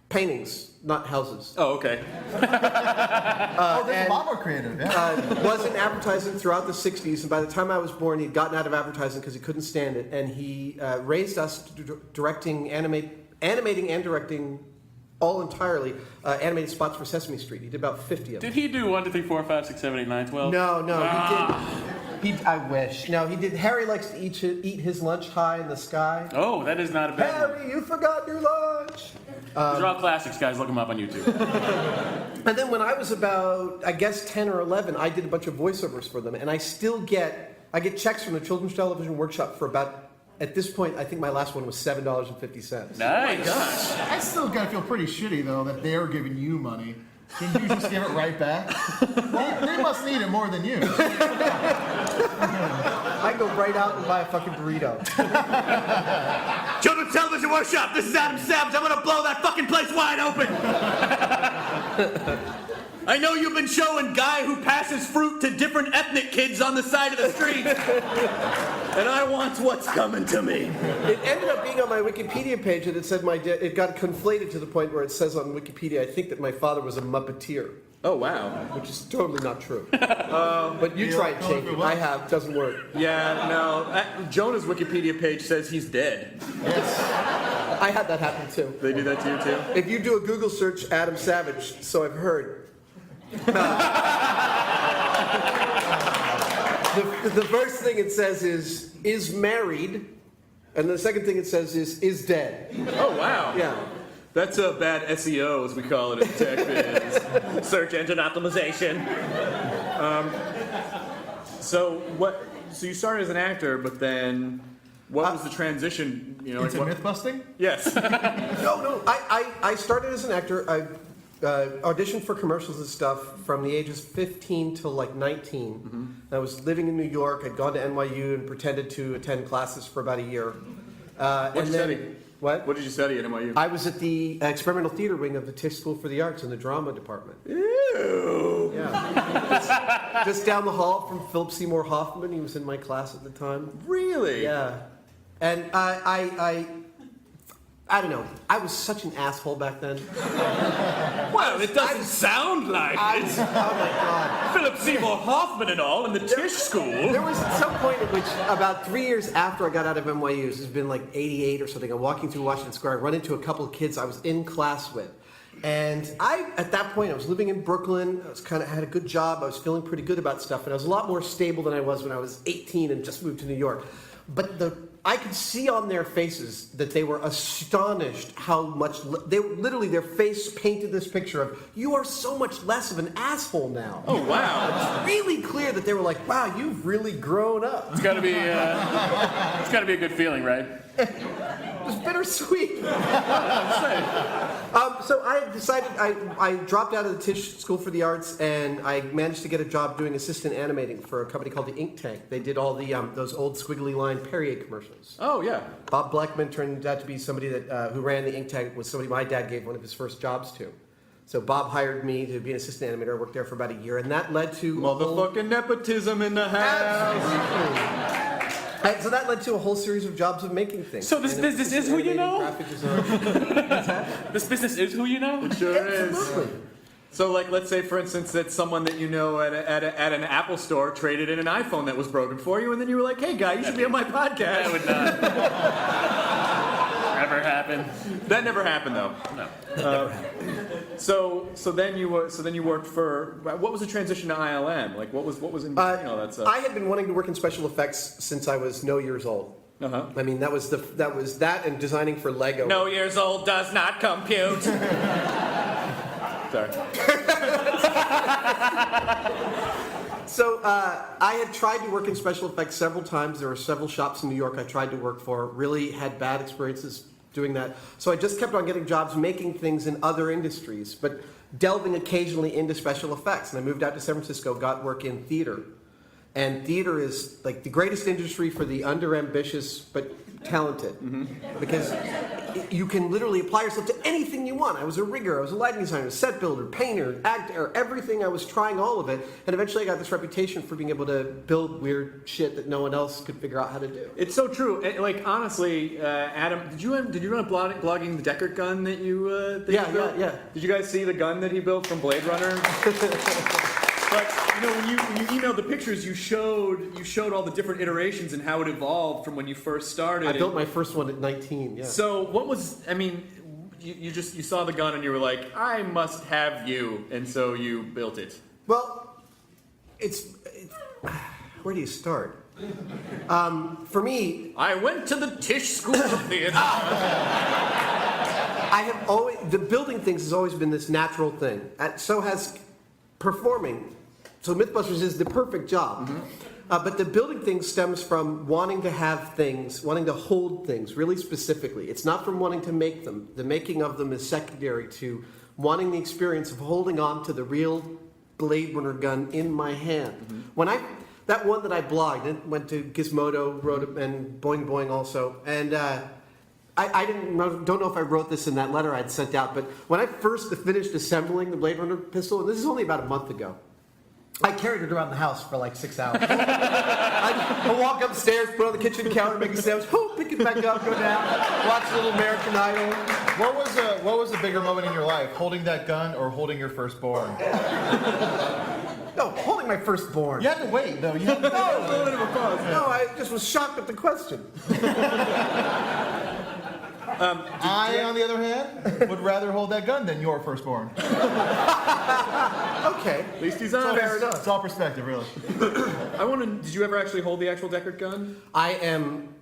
Paintings, not houses. Oh, okay. There's a lot more creative. Yeah. Was in advertising throughout the 60s, and by the time I was born, he'd gotten out of advertising because he couldn't stand it, and he raised us to animating and directing all entirely animated spots for Sesame Street. He did about 50 of them. Did he do 1, 2, 3, 4, 5, 6, 7, 8, 9, 12? No, Ah. he did. I wish. No, he did. Harry likes to eat his lunch high in the sky. Oh, that is not a bad one. Harry, you forgot your lunch. These are all classics, guys. Look them up on YouTube. And then when I was about, I guess, 10 or 11, I did a bunch of voiceovers for them, and I get checks from the Children's Television Workshop for about, at this point, I think my last one was $7.50. Nice. I still gotta feel pretty shitty though that they're giving you money. Didn't you just give it right back? They must need it more than you. I go right out and buy a fucking burrito. Children's Television Workshop, this is Adam Savage. I'm gonna blow that fucking place wide open. I know you've been showing guy who passes fruit to different ethnic kids on the side of the street. And I want what's coming to me. It ended up being on my Wikipedia page, and it said it got conflated to the point where it says on Wikipedia, I think that my father was a Muppeteer. Oh, wow. Which is totally not true. But you try and change it. I have. Doesn't work. Yeah, no. Jonah's Wikipedia page says he's dead. Yes. I had that happen too. They do that to you too? If you do a Google search, Adam Savage, so I've heard. The first thing it says is married, and the second thing it says is dead. Oh, wow. Yeah. That's a bad SEO, as we call it in tech biz. Search engine optimization. So you started as an actor, but then what was the transition? Into myth busting? Yes. No. I started as an actor. auditioned for commercials and stuff from the ages 15 till like 19. I was living in New York. I'd gone to NYU and pretended to attend classes for about a year. What did you study? What? What did you study at NYU? I was at the experimental theater wing of the Tisch School for the Arts in the drama department. Ew. Yeah. just down the hall from Philip Seymour Hoffman. He was in my class at the time. Really? Yeah. And I don't know. I was such an asshole back then. Well, it doesn't sound like it. Oh my God. Philip Seymour Hoffman and all in the Tisch School. There was some point at which, about 3 years after I got out of NYU, this has been like 88 or something, I'm walking through Washington Square, I run into a couple of kids I was in class with. And at that point, I was living in Brooklyn, I had a good job, I was feeling pretty good about stuff, and I was a lot more stable than I was when I was 18 and just moved to New York. But I could see on their faces that they were astonished how much, their face painted this picture of, you are so much less of an asshole now. Oh, wow. It's really clear that they were like, wow, you've really grown up. It's gotta be a good feeling, right? It was bittersweet. So I decided, I dropped out of the Tisch School for the Arts, and I managed to get a job doing assistant animating for a company called the Ink Tank. They did all the those old squiggly line Perrier commercials. Oh, yeah. Bob Blackman turned out to be somebody that who ran the Ink Tank, was somebody my dad gave one of his first jobs to. So Bob hired me to be an assistant animator. I worked there for about a year, and that led to Motherfucking nepotism in the house. Absolutely. So that led to a whole series of jobs of making things. So this business is who you know? Graphic design. This business is who you know? It sure is. Absolutely. So, like, let's say, for instance, that someone that you know at an Apple store traded in an iPhone that was broken for you, and then you were like, hey, guy, you should be on my podcast. That would not ever happen. That never happened, though. No. So then you worked for, what was the transition to ILM? Like, what was in between all that stuff? I had been wanting to work in special effects since I was no years old. Uh-huh. I mean, that was that and designing for Lego. No years old does not compute. Sorry. So I had tried to work in special effects several times. There were several shops in New York I tried to work for. Really had bad experiences doing that. So I just kept on getting jobs making things in other industries, but delving occasionally into special effects. And I moved out to San Francisco, got work in theater. And theater is like the greatest industry for the under-ambitious but talented. Because you can literally apply yourself to anything you want. I was a rigger, I was a lighting designer, set builder, painter, actor, everything. I was trying all of it. And eventually I got this reputation for being able to build weird shit that no one else could figure out how to do. It's so true. Like, honestly, Adam, did you run blogging the Deckard gun that you built? Yeah. Did you guys see the gun that he built from Blade Runner? But when you emailed the pictures, you showed all the different iterations and how it evolved from when you first started. I built my first one at 19. Yeah. So what was? I mean, you saw the gun and you were like, I must have you, and so you built it. Well, it's where do you start? For me, I went to the Tisch School of Theater. I have always, the building things has always been this natural thing. So has performing. So Mythbusters is the perfect job. But the building things stems from wanting to have things, wanting to hold things really specifically. It's not from wanting to make them. The making of them is secondary to wanting the experience of holding on to the real Blade Runner gun in my hand. When that one that I blogged, it went to Gizmodo, wrote it, and Boing Boing also. And I don't know if I wrote this in that letter I'd sent out, but when I first finished assembling the Blade Runner pistol, and this is only about a month ago, I carried it around the house for like 6 hours. I walk upstairs, put it on the kitchen counter, make a sandwich, pick it back up, go down, watch a little American Idol. What was a bigger moment in your life, holding that gun or holding your firstborn? No, holding my firstborn. You had to wait, though. You had to No, I just was shocked at the question. I, on the other hand, would rather hold that gun than your firstborn. Okay. At least he's honest. Fair enough. It's all perspective, really. Did you ever actually hold the actual Deckard gun? I am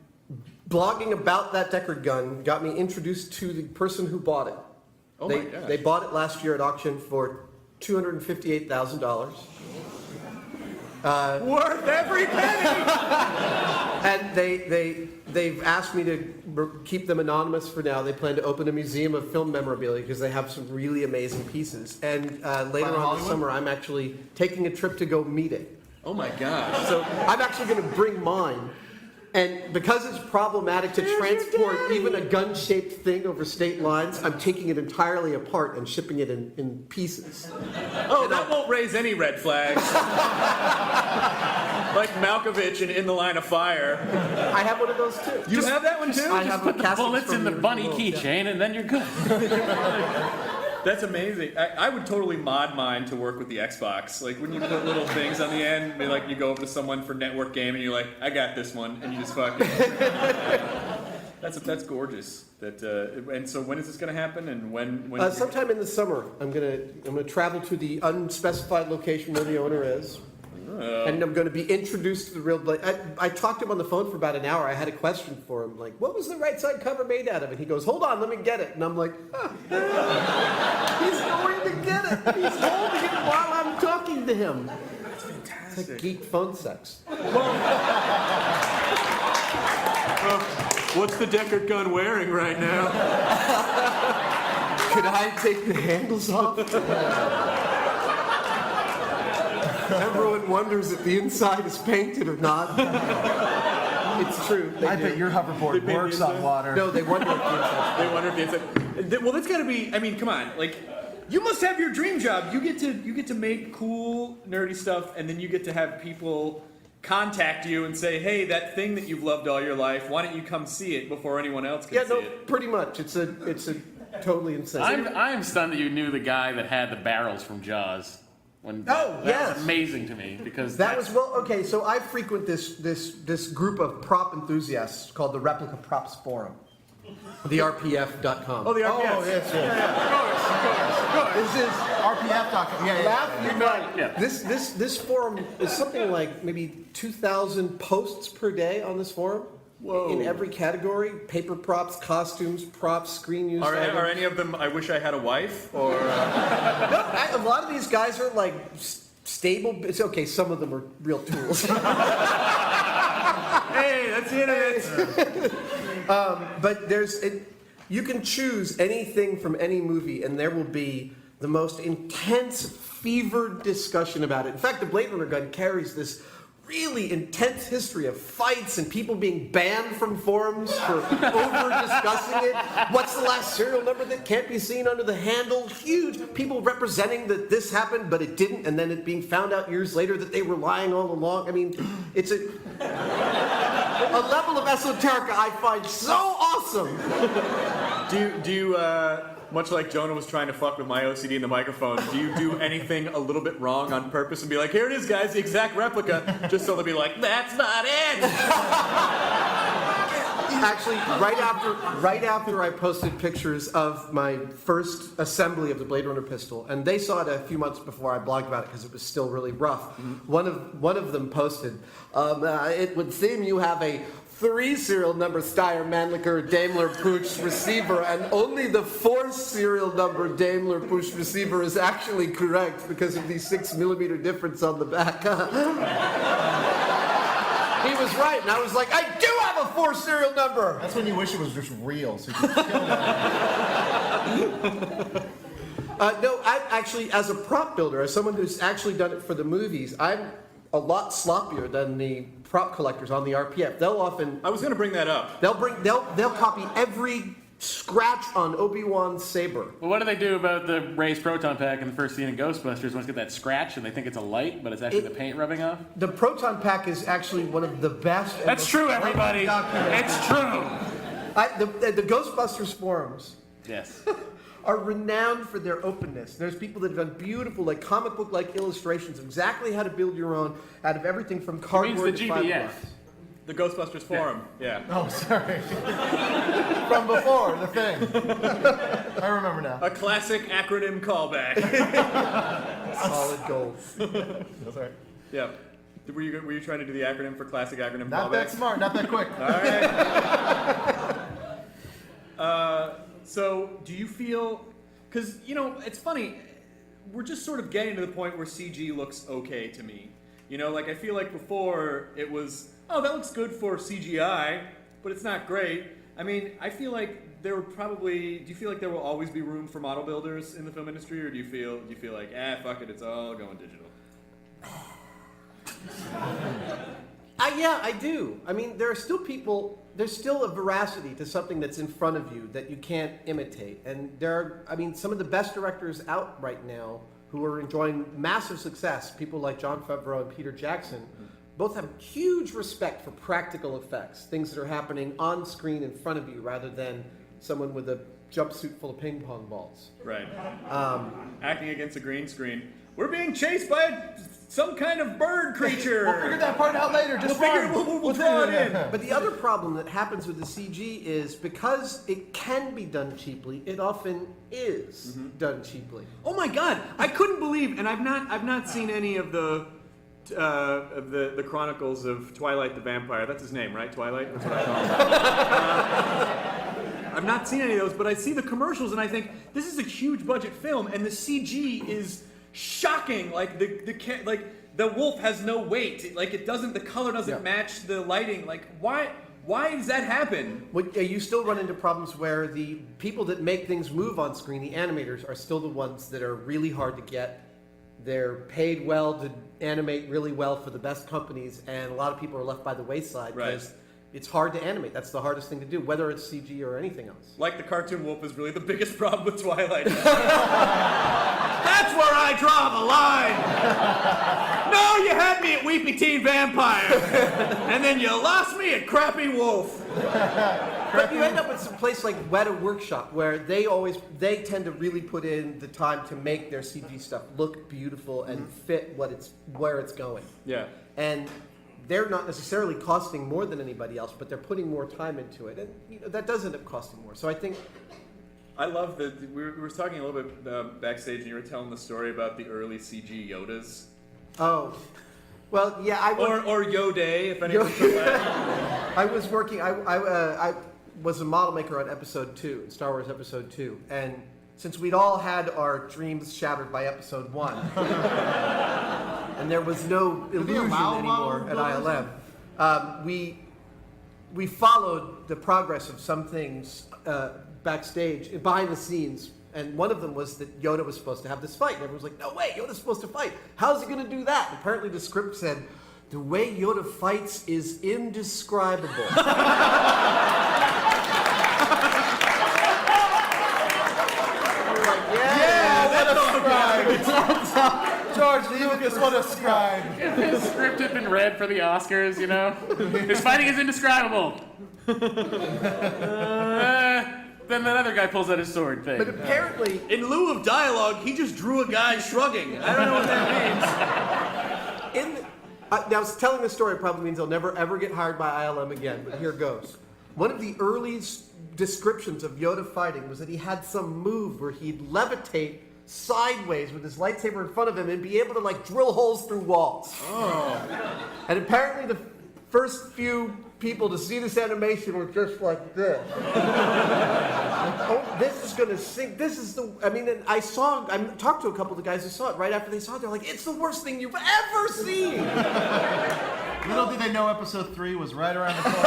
blogging about that Deckard gun, got me introduced to the person who bought it. Oh my gosh. They bought it last year at auction for $258,000. Worth every penny! And they've asked me to keep them anonymous for now. They plan to open a museum of film memorabilia because they have some really amazing pieces. And later on this summer, I'm actually taking a trip to go meet it. Oh my gosh. So I'm actually going to bring mine. And because it's problematic to transport even a gun-shaped thing over state lines, I'm taking it entirely apart and shipping it in pieces. Oh, that won't raise any red flags. Like Malkovich in The Line of Fire. I have one of those too. You have that one too? I have Put the caskets bullets from in the years bunny ago. keychain, and then you're good. That's amazing. I would totally mod mine to work with the Xbox. Like when you put little things on the end, like you go over to someone for network game and you're like, I got this one, and you just fucking. That's gorgeous. And so when is this going to happen? And when? Sometime in the summer, I'm gonna travel to the unspecified location where the owner is. And I'm going to be introduced to the real Blade. I talked to him on the phone for about an hour. I had a question for him, like, what was the right side cover made out of? And he goes, hold on, let me get it. And I'm like, he's going to get it. He's holding it while I'm talking to him. That's fantastic. It's like geek phone sex. What's the Deckard gun wearing right now? Could I take the handles off? Everyone wonders if the inside is painted or not. It's true. I bet your hoverboard works on water. No, they wonder if the inside. They wonder if the inside. Well, that's got to be. I mean, come on. Like, you must have your dream job. You get to make cool, nerdy stuff, and then you get to have people contact you and say, "Hey, that thing that you've loved all your life, why don't you come see it before anyone else can see it?" Pretty much. It's a totally insane. I'm stunned that you knew the guy that had the barrels from Jaws. That yes. was amazing to me because That was okay. So I frequent this group of prop enthusiasts called the Replica Props Forum, the RPF.com. Oh, the RPF. Oh, yes, This is RPF.com. Yeah. This forum is something like maybe 2,000 posts per day on this forum. Whoa. In every category: paper props, costumes, props, screen use. Are any of them? I wish I had a wife, or No, a lot of these guys are like stable. It's okay. Some of them are real tools. hey, that's the internet. But you can choose anything from any movie, and there will be the most intense, fevered discussion about it. In fact, the Blade Runner gun carries this really intense history of fights and people being banned from forums for over-discussing it. What's the last serial number that can't be seen under the handle? Huge. People representing that this happened, but it didn't, and then it being found out years later that they were lying all along. I mean, it's a level of esoterica I find so awesome. Do you much like Jonah was trying to fuck with my OCD in the microphone, do you do anything a little bit wrong on purpose and be like, here it is, guys, the exact replica, just so they'll be like, that's not it? Actually, right after I posted pictures of my first assembly of the Blade Runner pistol, and they saw it a few months before I blogged about it because it was still really rough. One of them posted, it would seem you have a 3 serial number Steyr Mannlicher Daimler Puch receiver, and only the 4 serial number Daimler Puch receiver is actually correct because of the 6mm difference on the back. He was right, and I was like, I do have a 4 serial number! That's when you wish it was just real, so you could kill them. No, I actually, as a prop builder, as someone who's actually done it for the movies, I'm a lot sloppier than the prop collectors on the RPF. They'll often... I was going to bring that up. They'll copy every scratch on Obi-Wan's saber. Well, what do they do about the raised proton pack in the first scene in Ghostbusters? Once get that scratch and they think it's a light, but it's actually the paint rubbing off? The proton pack is actually one of the best... and That's most true, everybody. documented- It's true. The Ghostbusters forums Yes. are renowned for their openness. There's people that have done beautiful, like comic book-like illustrations of exactly how to build your own out of everything from cardboard the to GBF. fiberglass. The Ghostbusters forum, yeah. Oh, sorry. From before, the thing. I remember now. A classic acronym callback. Solid gold. Sorry. Yeah. Were you trying to do the acronym for classic acronym Not callback? that smart, not that quick. All right. So, do you feel... Because, it's funny. We're just sort of getting to the point where CG looks okay to me. I feel like before it was, oh, that looks good for CGI. but it's not great. I mean, I feel like there were probably. Do you feel like there will always be room for model builders in the film industry, or do you feel like, fuck it, it's all going digital? Yeah, I do. I mean, there are still people. There's still a veracity to something that's in front of you that you can't imitate, and there are. I mean, some of the best directors out right now who are enjoying massive success. People like Jon Favreau and Peter Jackson. Both have huge respect for practical effects, things that are happening on screen in front of you rather than someone with a jumpsuit full of ping pong balls. Right. Acting against a green screen. We're being chased by some kind of bird creature. We'll figure that part out later. Just we'll draw it in. But the other problem that happens with the CG is because it can be done cheaply, it often is done cheaply. Oh my God! I couldn't believe, and I've not seen any of the Chronicles of Twilight the Vampire. That's his name, right? Twilight? That's what I call him. I've not seen any of those, but I see the commercials and I think, this is a huge budget film, and the CG is shocking. Like, the wolf has no weight. Like, the color doesn't match the lighting. Like, why does that happen? Well, you still run into problems where the people that make things move on screen, the animators, are still the ones that are really hard to get. They're paid well to animate really well for the best companies, and a lot of people are left by the wayside because it's hard to animate. That's the hardest thing to do, whether it's CG or anything else. Like the cartoon wolf is really the biggest problem with Twilight. That's where I draw the line. No, you had me at Weepy Teen Vampire, and then you lost me at Crappy Wolf. But you end up with some place like Weta Workshop where they tend to really put in the time to make their CG stuff look beautiful and fit where it's going. Yeah. And they're not necessarily costing more than anybody else, but they're putting more time into it, and that does end up costing more. So I think. I love that we were talking a little bit backstage, and you were telling the story about the early CG Yodas. Oh. Well, yeah, or Yoday, if anyone's aware. I was working. I was a model maker on Episode 2, Star Wars Episode 2, and since we'd all had our dreams shattered by Episode 1, and there was no illusion anymore at ILM, we followed the progress of some things backstage, behind the scenes. And one of them was that Yoda was supposed to have this fight. And everyone was like, no way, Yoda's supposed to fight. How's he going to do that? And apparently the script said, the way Yoda fights is indescribable. We were like, what a scribe. George Lucas, what a scribe. If his script had been read for the Oscars, his fighting is indescribable. Then that other guy pulls out his sword thing. But apparently, in lieu of dialogue, he just drew a guy shrugging. I don't know what that means. now telling this story probably means I'll never ever get hired by ILM again, but here goes. One of the early descriptions of Yoda fighting was that he had some move where he'd levitate sideways with his lightsaber in front of him and be able to drill holes through walls. Oh. And apparently the first few people to see this animation were just like this. Oh, this is gonna sink. This is and I talked to a couple of the guys who saw it right after they saw it. They're like, it's the worst thing you've ever seen. Little did they know Episode 3 was right around the corner.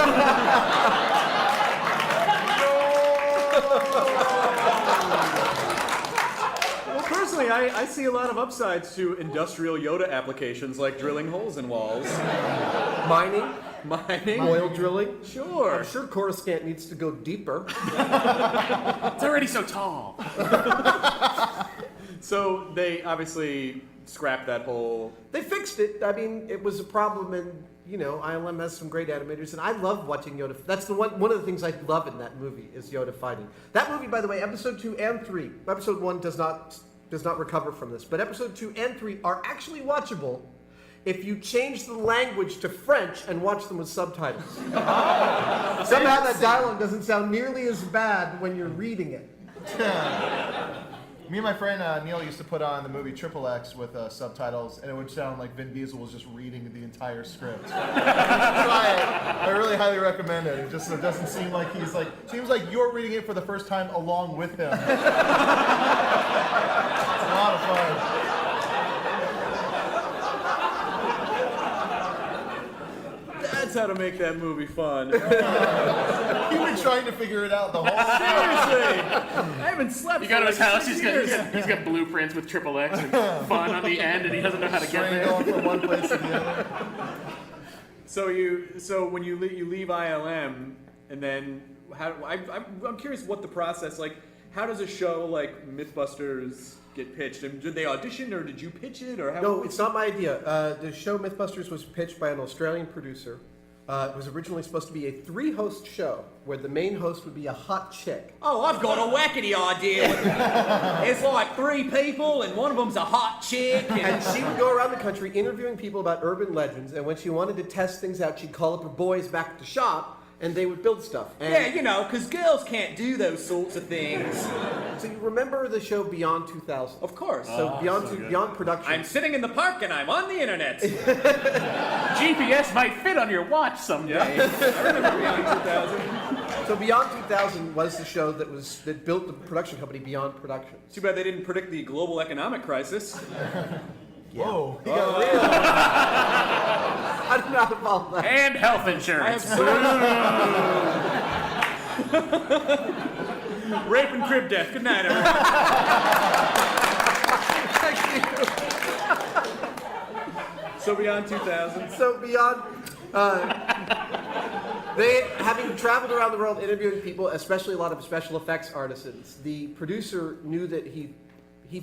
Well, personally, I see a lot of upsides to industrial Yoda applications like drilling holes in walls. Mining. Oil drilling. Sure. I'm sure Coruscant needs to go deeper. It's already so tall. So they obviously scrapped that whole... They fixed it. I mean, it was a problem, and ILM has some great animators, and I love watching Yoda. That's one of the things I love in that movie is Yoda fighting. That movie, by the way, Episode 2 and 3. Episode 1 does not recover from this, but Episode 2 and 3 are actually watchable if you change the language to French and watch them with subtitles. Somehow that dialogue doesn't sound nearly as bad when you're reading it. Me and my friend Neil used to put on the movie Triple X with subtitles, and it would sound like Vin Diesel was just reading the entire script. So I really highly recommend it. It doesn't seem like seems like you're reading it for the first time along with him. It's a lot of fun. how to make that movie fun. You've been trying to figure it out the whole time. Seriously, I haven't slept. You go to for his like house, 6 he's years. got blueprints with XXX and fun on the end, and he doesn't know how to get Train there. going from one place to the other. So when you leave ILM, and then I'm curious what the process like. How does a show like MythBusters get pitched? And did they audition, or did you pitch it, or how? No, it's not my idea. The show Mythbusters was pitched by an Australian producer. It was originally supposed to be a 3-host show where the main host would be a hot chick. Oh, I've got a wackety idea. It's like 3 people, and one of them's a hot chick. And she would go around the country interviewing people about urban legends, and when she wanted to test things out, she'd call up her boys back at the shop, and they would build stuff. And Yeah, you know, because girls can't do those sorts of things. so you remember the show Beyond 2000? Of course. So Beyond production. I'm sitting in the park and I'm on the internet. GPS might fit on your watch someday. I remember Beyond 2000. So Beyond 2000 was the show that built the production company Beyond Productions. Too bad they didn't predict the global economic crisis. Whoa. He got real. I did not follow that. And health insurance. Rape and crib death. Good night, everyone. So Beyond 2000. So Beyond, they having traveled around the world interviewing people, especially a lot of special effects artisans. The producer knew that he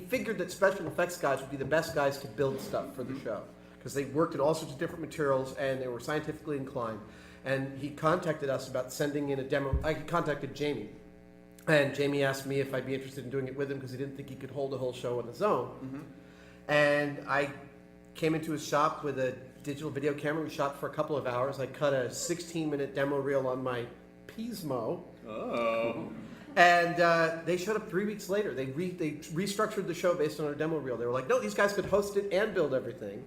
figured that special effects guys would be the best guys to build stuff for the show because they worked in all sorts of different materials and they were scientifically inclined. And he contacted us about sending in a demo. I contacted Jamie, and Jamie asked me if I'd be interested in doing it with him because he didn't think he could hold the whole show on his own. And I came into his shop with a digital video camera. We shot for a couple of hours. I cut a 16-minute demo reel on my Pismo. Oh. And they showed up 3 weeks later. They restructured the show based on our demo reel. They were like, no, these guys could host it and build everything.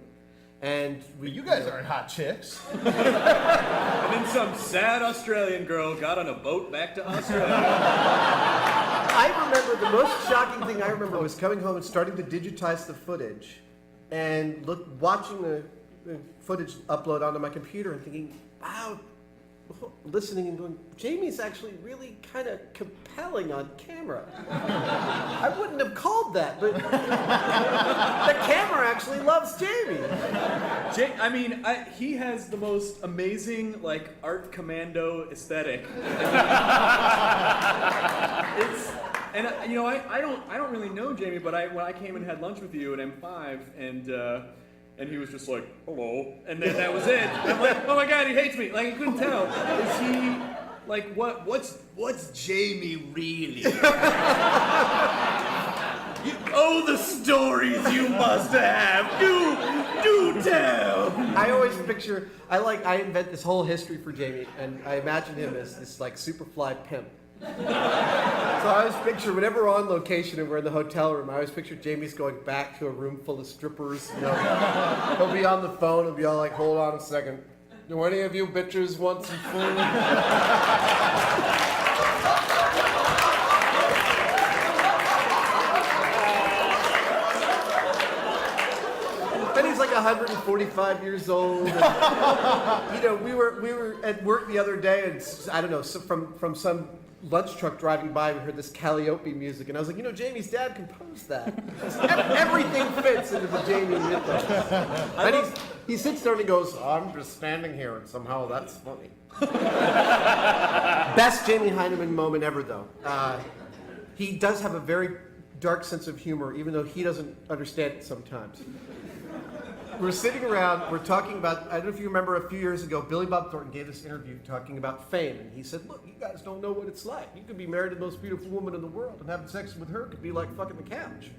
And You guys aren't hot chicks. And then some sad Australian girl got on a boat back to Australia. I remember the most shocking thing I remember was coming home and starting to digitize the footage and watching the footage upload onto my computer and thinking, wow, listening and going, Jamie's actually really kind of compelling on camera. I wouldn't have called that, but the camera actually loves Jamie. He has the most amazing, like, art commando aesthetic. I don't really know Jamie, but when I came and had lunch with you at M5, and he was just like, hello, and then that was it. And I'm like, oh my god, he hates me. Like, I couldn't tell. Is he, like, what's Jamie really? The stories you must have. Do tell. I always picture, I invent this whole history for Jamie, and I imagine him as this like superfly pimp. So I always picture, whenever we're on location and we're in the hotel room, I always picture Jamie's going back to a room full of strippers. You know, he'll be on the phone, he'll be all like, hold on a second. Do any of you bitches want some food? Then he's like 145 years old. And, we were at work the other day, and I don't know, from some lunch truck driving by, we heard this Calliope music, and I was like, Jamie's dad composed that. Everything fits into the Jamie mythos. And he sits there and he goes, I'm just standing here, and somehow that's funny. Best Jamie Heineman moment ever, though. He does have a very dark sense of humor, even though he doesn't understand it sometimes. We're sitting around, we're talking about, I don't know if you remember a few years ago, Billy Bob Thornton gave this interview talking about fame, and he said, look, you guys don't know what it's like. You could be married to the most beautiful woman in the world, and having sex with her could be like fucking the couch.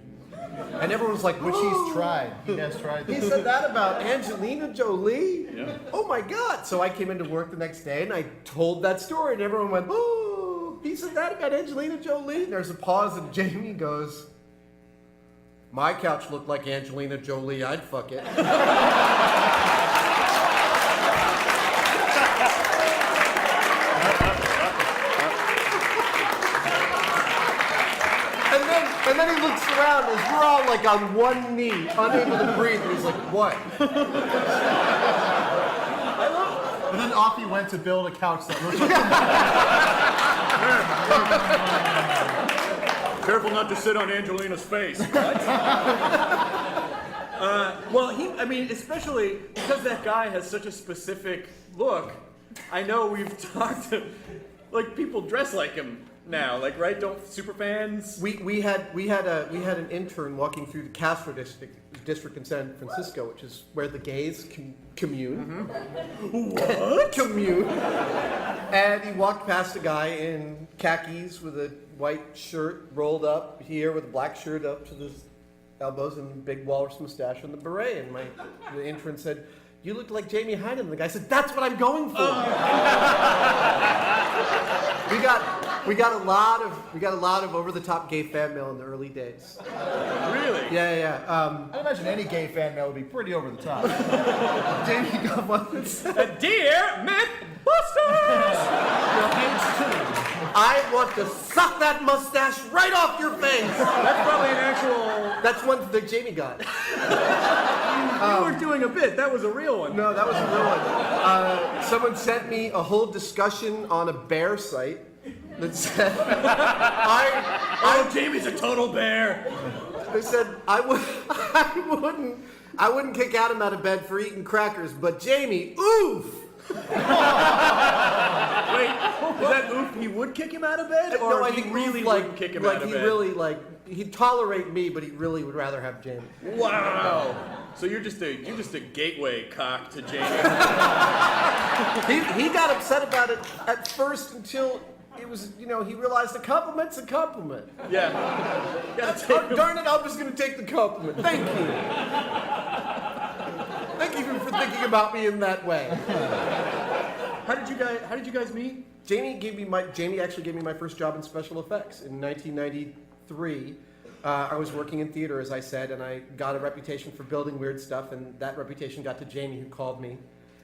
And everyone's like, Which he's tried. He has tried. he said that about Angelina Jolie? Yeah. Oh my God. So I came into work the next day, and I told that story, and everyone went, oh, he said that about Angelina Jolie? And there's a pause, and Jamie goes, my couch looked like Angelina Jolie, I'd fuck it. And then he looks around as we're all like on one knee, unable to breathe, and he's like, what? And then off he went to build a couch that looked like Careful not to sit on Angelina's face. Well, I mean, especially because that guy has such a specific look. I know we've talked to, like, people dress like him now, like, right? Don't super fans? We had an intern walking through the Castro district in San Francisco, which is where the gays commune. What? Commune. And he walked past a guy in khakis with a white shirt rolled up here with a black shirt up to the elbows and a big walrus mustache and the beret. And the intern said, "You look like Jamie Hyden." And the guy said, "That's what I'm going for." We got a lot of over-the-top gay fan mail in the early days. Really? Yeah. I imagine any gay fan mail would be pretty over the top. Jamie got one that said, Dear Mythbusters! "I want to suck that mustache right off your face." That's probably an actual. That's one that Jamie got. You were doing a bit. That was a real one. No, that was a real one. Someone sent me a whole discussion on a bear site that said, Jamie's a total bear. They said I wouldn't kick Adam out of bed for eating crackers, but Jamie, oof. Wait, is that oof? He would kick him out of bed, or No, I he think really like wouldn't kick him like out of he bed? really like he'd tolerate me, but he really would rather have Jamie. Wow. So you're just a gateway cock to Jamie. He got upset about it at first until it was, he realized a compliment's a compliment. Yeah. Darn it, I'm just going to take the compliment. Thank you. Thank you for thinking about me in that way. How did you guys meet? Jamie actually gave me my first job in special effects in 1993. I was working in theater, as I said, and I got a reputation for building weird stuff, and that reputation got to Jamie, who called me.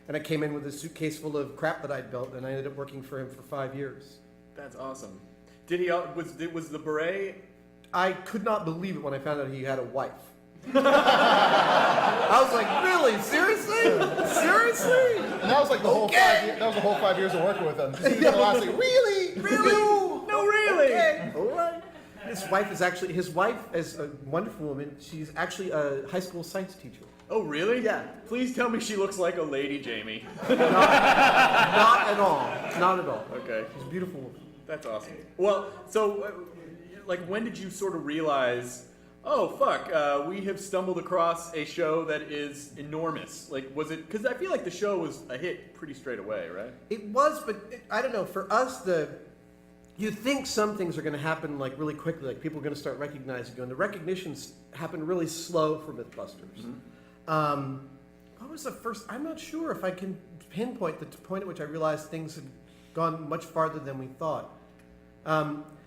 And I came in with a suitcase full of crap that I'd built, and I ended up working for him for 5 years. That's awesome. Did he? Was the beret? I could not believe it when I found out he had a wife. I was like, really? Seriously? Seriously? And that was like the whole 5 years. That was the whole 5 years of working with him. Just the last like, really? No, really? Okay. All right. His wife is a wonderful woman. She's actually a high school science teacher. Oh, really? Yeah. Please tell me she looks like a lady, Jamie. Not at all. Not at all. Okay. She's a beautiful woman. That's awesome. Well, so, when did you sort of realize, oh, fuck, we have stumbled across a show that is enormous? Like, was it, because I feel like the show was a hit pretty straight away, right? It was, but I don't know. For us, you think some things are going to happen like really quickly, like people are going to start recognizing you, and the recognitions happen really slow for Mythbusters. What was the first? I'm not sure if I can pinpoint the point at which I realized things had gone much farther than we thought.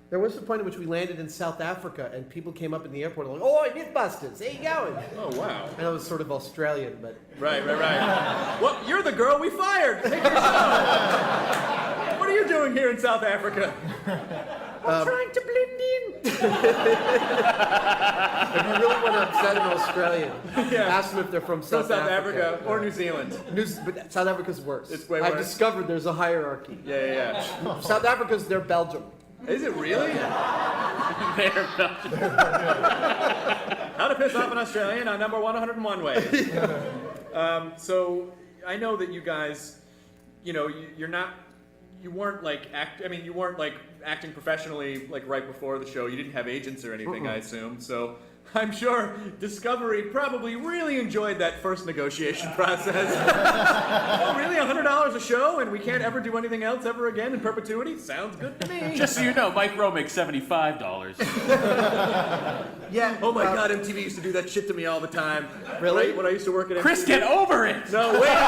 There was the point at which we landed in South Africa, and people came up in the airport and like, "Oh, Mythbusters, how you going?" Oh, wow. I know it was sort of Australian, but Right. Well, you're the girl we fired. Take your job. What are you doing here in South Africa? I'm trying to blend in. if you really want to upset an Australian, ask them if they're from From South South Africa or New Zealand. But South Africa's worse. It's way I've worse. discovered there's a hierarchy. Yeah. South Africa's they're Belgium. Is it really? They're Belgian. How to piss off an Australian on number 101 ways. So I know that you guys, you weren't like acting professionally like right before the show. You didn't have agents or anything, I assume. So I'm sure Discovery probably really enjoyed that first negotiation process. Oh, really? $100 a show, and we can't ever do anything else ever again in perpetuity? Sounds good to me. Just so you know, Mike Rowe makes $75. Yeah. Oh my God, MTV used to do that shit to me all the time. Really? When I used to work at MTV. Chris, get over it! No, wait a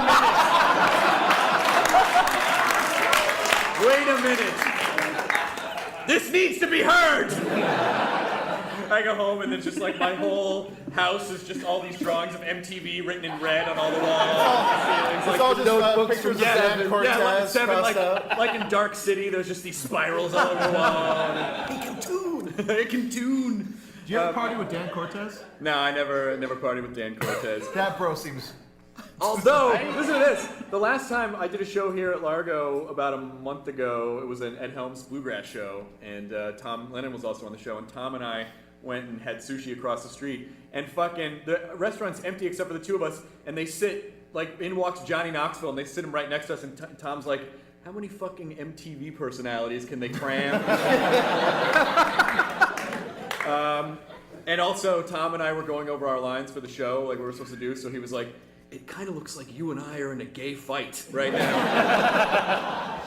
minute. Wait a minute. This needs to be heard. I go home and it's just like my whole house is just all these drawings of MTV written in red on all the walls. It's all just pictures of Dan like Cortez Seven, crossed out. like in Dark City, there's just these spirals all over the wall. He can tune. He can tune. Do you ever party with Dan Cortez? No, I never partied with Dan Cortez. That bro seems Although, listen to this. The last time I did a show here at Largo about a month ago, it was an Ed Helms Bluegrass show, and Tom Lennon was also on the show, and Tom and I went and had sushi across the street, and fucking, the restaurant's empty except for the two of us, and they sit, like, in walks Johnny Knoxville, and they sit him right next to us, and Tom's like, how many fucking MTV personalities can they cram? And also, Tom and I were going over our lines for the show, like we were supposed to do, so he was like, it kind of looks like you and I are in a gay fight right now.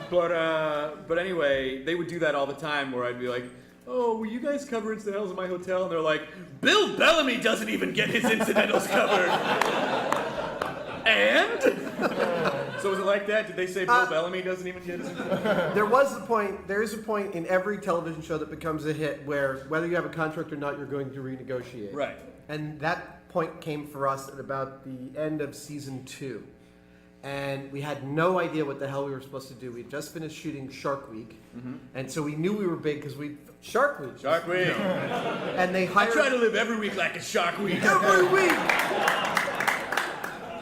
But anyway, they would do that all the time, where I'd be like, oh, will you guys cover incidentals in my hotel? And they're like, Bill Bellamy doesn't even get his incidentals covered. And? So was it like that? Did they say Bill Bellamy doesn't even get his incidentals? There is a point in every television show that becomes a hit where whether you have a contract or not, you're going to renegotiate. Right. And that point came for us at about the end of season 2. And we had no idea what the hell we were supposed to do. We had just finished shooting Shark Week. And so we knew we were big because Shark Week. Shark Week. And they hired... I try to live every week like a Shark Week. Every week!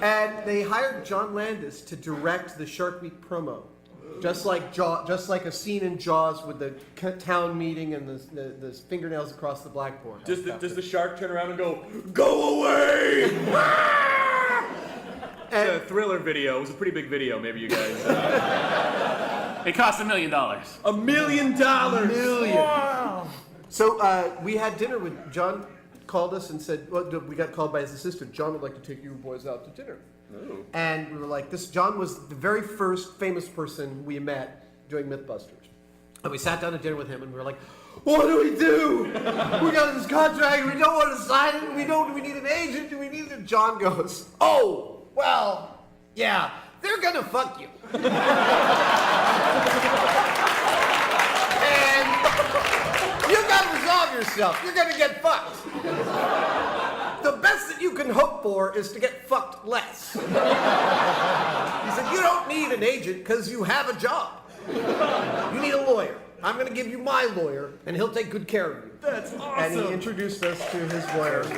And they hired John Landis to direct the Shark Week promo, just like a scene in Jaws with the town meeting and the fingernails across the blackboard. Does the shark turn around and go away? It's a Thriller video. It was a pretty big video. Maybe you guys. It cost $1 million. $1 million. Wow. So we had dinner with John. Called us and said, well, we got called by his assistant. John would like to take you boys out to dinner. Ooh. And we were like, John was the very first famous person we met doing Mythbusters. And we sat down to dinner with him and we were like, what do? We got this contract, we don't want to sign it, we need an agent, we need it. John goes, oh, well, yeah, they're gonna fuck you. And you gotta resolve yourself, you're gonna get fucked. The best that you can hope for is to get fucked less. He said, you don't need an agent because you have a job. You need a lawyer. I'm going to give you my lawyer, and he'll take good care of you. That's awesome. And he introduced us to his lawyer. John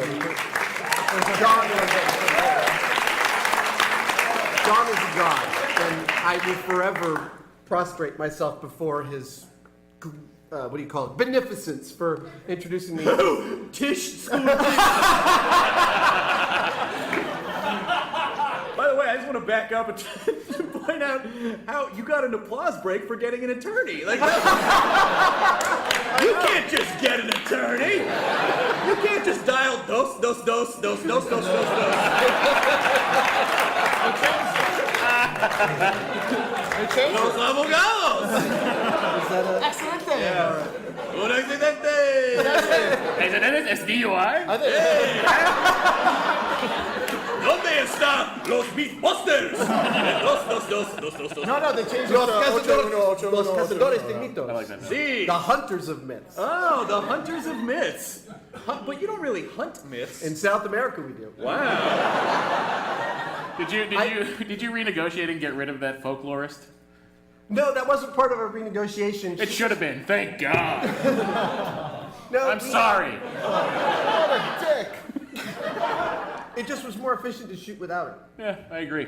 is a god, and I will forever prostrate myself before his... what do you call it? Beneficence for introducing me. Tish School. By the way, I just want to back up and to point out how you got an applause break for getting an attorney. Like, You can't just get an attorney. You can't just dial dos. Los abogados. Excelente. Un accidente. ¿Es DUI? ¿Dónde están los Mythbusters? Dos. No, they changed it Los to cazadores de mitos. I like that. Sí. The hunters of myths. Oh, the hunters of myths. But you don't really hunt myths. In South America, we do. Wow. Did you renegotiate and get rid of that folklorist? No, that wasn't part of our renegotiation. It should have been. Thank God. No, I'm sorry. What a dick. It just was more efficient to shoot without her. Yeah, I agree.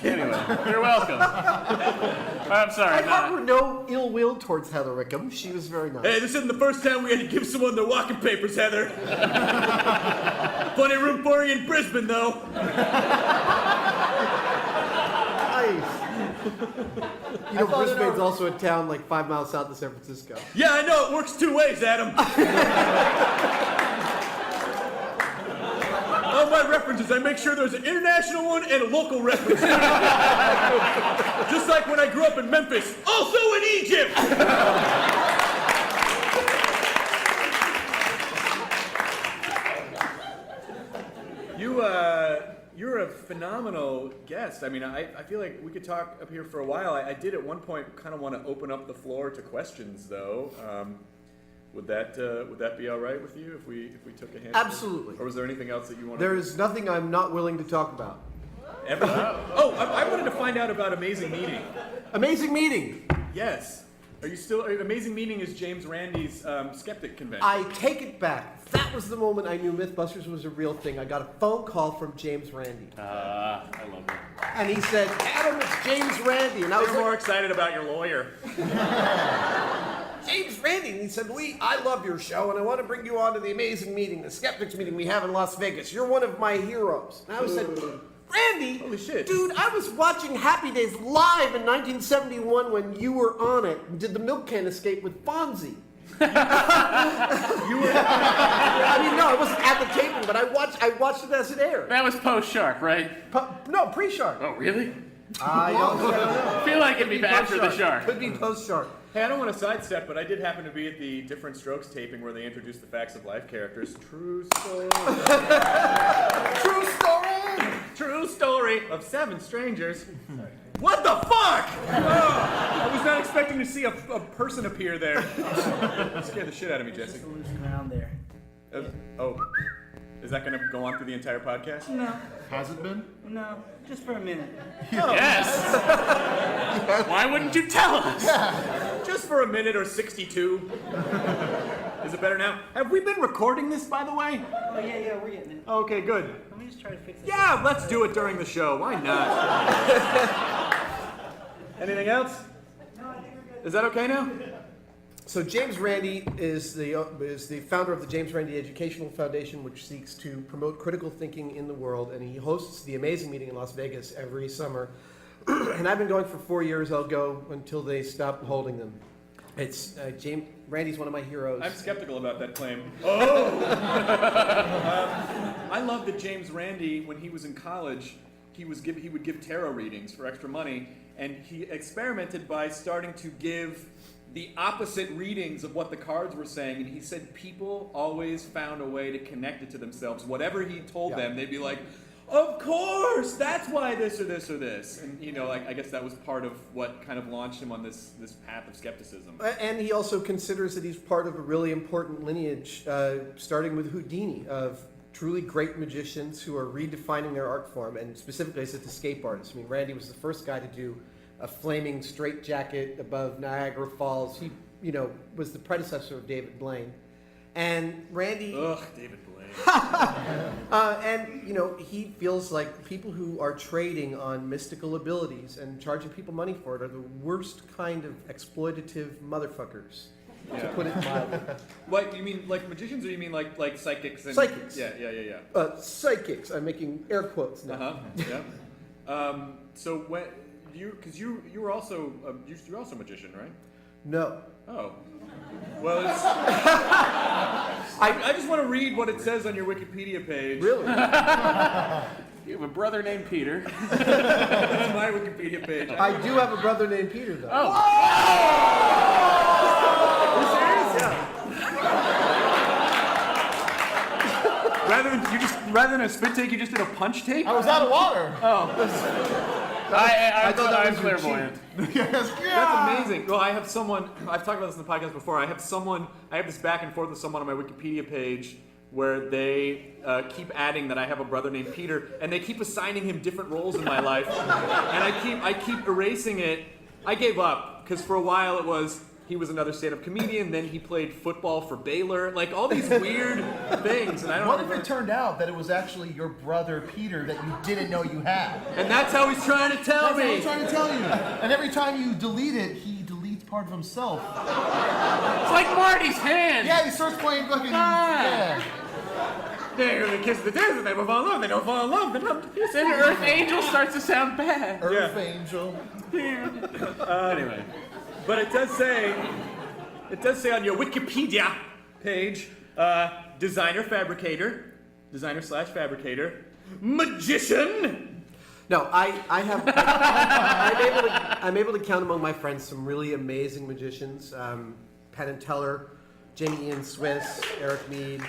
Anyway, you're welcome. I'm sorry. I harbor no ill will towards Heather Rickham. She was very nice. Hey, this isn't the first time we had to give someone their walking papers, Heather. Plenty of room for you in Brisbane, though. Nice. You know, Brisbane's also a town like 5 miles south of San Francisco. Yeah, I know. It works two ways, Adam. On my references, I make sure there's an international one and a local reference. Just like when I grew up in Memphis, also in Egypt. You're a phenomenal guest. I mean, I feel like we could talk up here for a while. I did at one point kind of want to open up the floor to questions, though. Would that be all right with you if we took a hand? Absolutely. Or was there anything else that you wanted? There is nothing I'm not willing to talk about. Oh, I wanted to find out about Amazing Meeting. Amazing Meeting. Yes. Are you still? Amazing Meaning is James Randi's skeptic convention. I take it back. That was the moment I knew Mythbusters was a real thing. I got a phone call from James Randi. I love it. And he said, Adam, it's James Randi. And I was You're more excited about your lawyer. James Randi. And he said, I love your show, and I want to bring you on to the amazing meeting, the skeptics meeting we have in Las Vegas. You're one of my heroes. And I said, Randy, holy shit. Dude, I was watching Happy Days live in 1971 when you were on it and did the milk can escape with Fonzie. I mean, no, I wasn't at the taping, but I watched it as it aired. That was post-Shark, right? No, pre-Shark. Oh, really? I don't know. I feel like it'd be after the Shark. Could be post-Shark. Hey, I don't want to sidestep, but I did happen to be at the Different Strokes taping where they introduced the Facts of Life characters. True story. True story. True story of 7 strangers. What the fuck? I was not expecting to see a person appear there. That scared the shit out of me, Jesse. Around there. Oh, is that going to go on through the entire podcast? No, Has it been? no, just for a minute. Yes. Why wouldn't you tell us? Just for a minute or 62. Is it better now? Have we been recording this, by the way? Oh yeah, we're getting it. Okay, good. Let me just try to fix it. Yeah, let's do it during the show. Why not? Anything else? Is that okay now? So James Randi is the founder of the James Randi Educational Foundation, which seeks to promote critical thinking in the world, and he hosts the Amazing Meeting in Las Vegas every summer. And I've been going for 4 years. I'll go until they stop holding them. It's James Randi's one of my heroes. I'm skeptical about that claim. Oh! I love that James Randi, when he was in college, he would give tarot readings for extra money, and he experimented by starting to give the opposite readings of what the cards were saying, and he said people always found a way to connect it to themselves. Whatever he told them, they'd be like, of course, that's why this or this or this. And, you know, like, I guess that was part of what kind of launched him on this path of skepticism. And he also considers that he's part of a really important lineage, starting with Houdini, of truly great magicians who are redefining their art form, and specifically as an escape artist. I mean, Randi was the first guy to do a flaming straitjacket above Niagara Falls. He, was the predecessor of David Blaine. And Randi... Ugh, David Blaine. He feels like people who are trading on mystical abilities and charging people money for it are the worst kind of exploitative motherfuckers, to put it mildly. What, you mean like magicians, or you mean like psychics? And, Psychics. Yeah. Psychics. I'm making air quotes now. Yeah. So when because you were also you're also a magician, right? No. Oh. Well, I just want to read what it says on your Wikipedia page. Really? You have a brother named Peter. That's my Wikipedia page. I do have a brother named Peter, though. Oh. Are you serious? Yeah. Rather than a spit take, you just did a punch take? I was out of water. I'm thought that was your clairvoyant. That's amazing. Well, I have someone, I've talked about this in the podcast before, I have this back and forth with someone on my Wikipedia page where they keep adding that I have a brother named Peter, and they keep assigning him different roles in my life, and I keep erasing it. I gave up, because for a while it was, he was another stand-up comedian, then he played football for Baylor, like all these weird things, and I don't What remember. if it turned out that it was actually your brother Peter that you didn't know you had? And that's how he's trying to tell That's what me. I'm trying to tell you. And every time you delete it, he deletes part of himself. It's like Marty's hand. Yeah, he starts playing fucking. Yeah. They're gonna kiss the death, and they will fall in love. They don't fall in love. Then Earth Angel starts to sound bad. Earth Angel. Anyway. But it does say on your Wikipedia page, designer/fabricator, magician. No, I'm able to count among my friends some really amazing magicians. Penn and Teller, Jamie Ian Swiss, Eric Mead.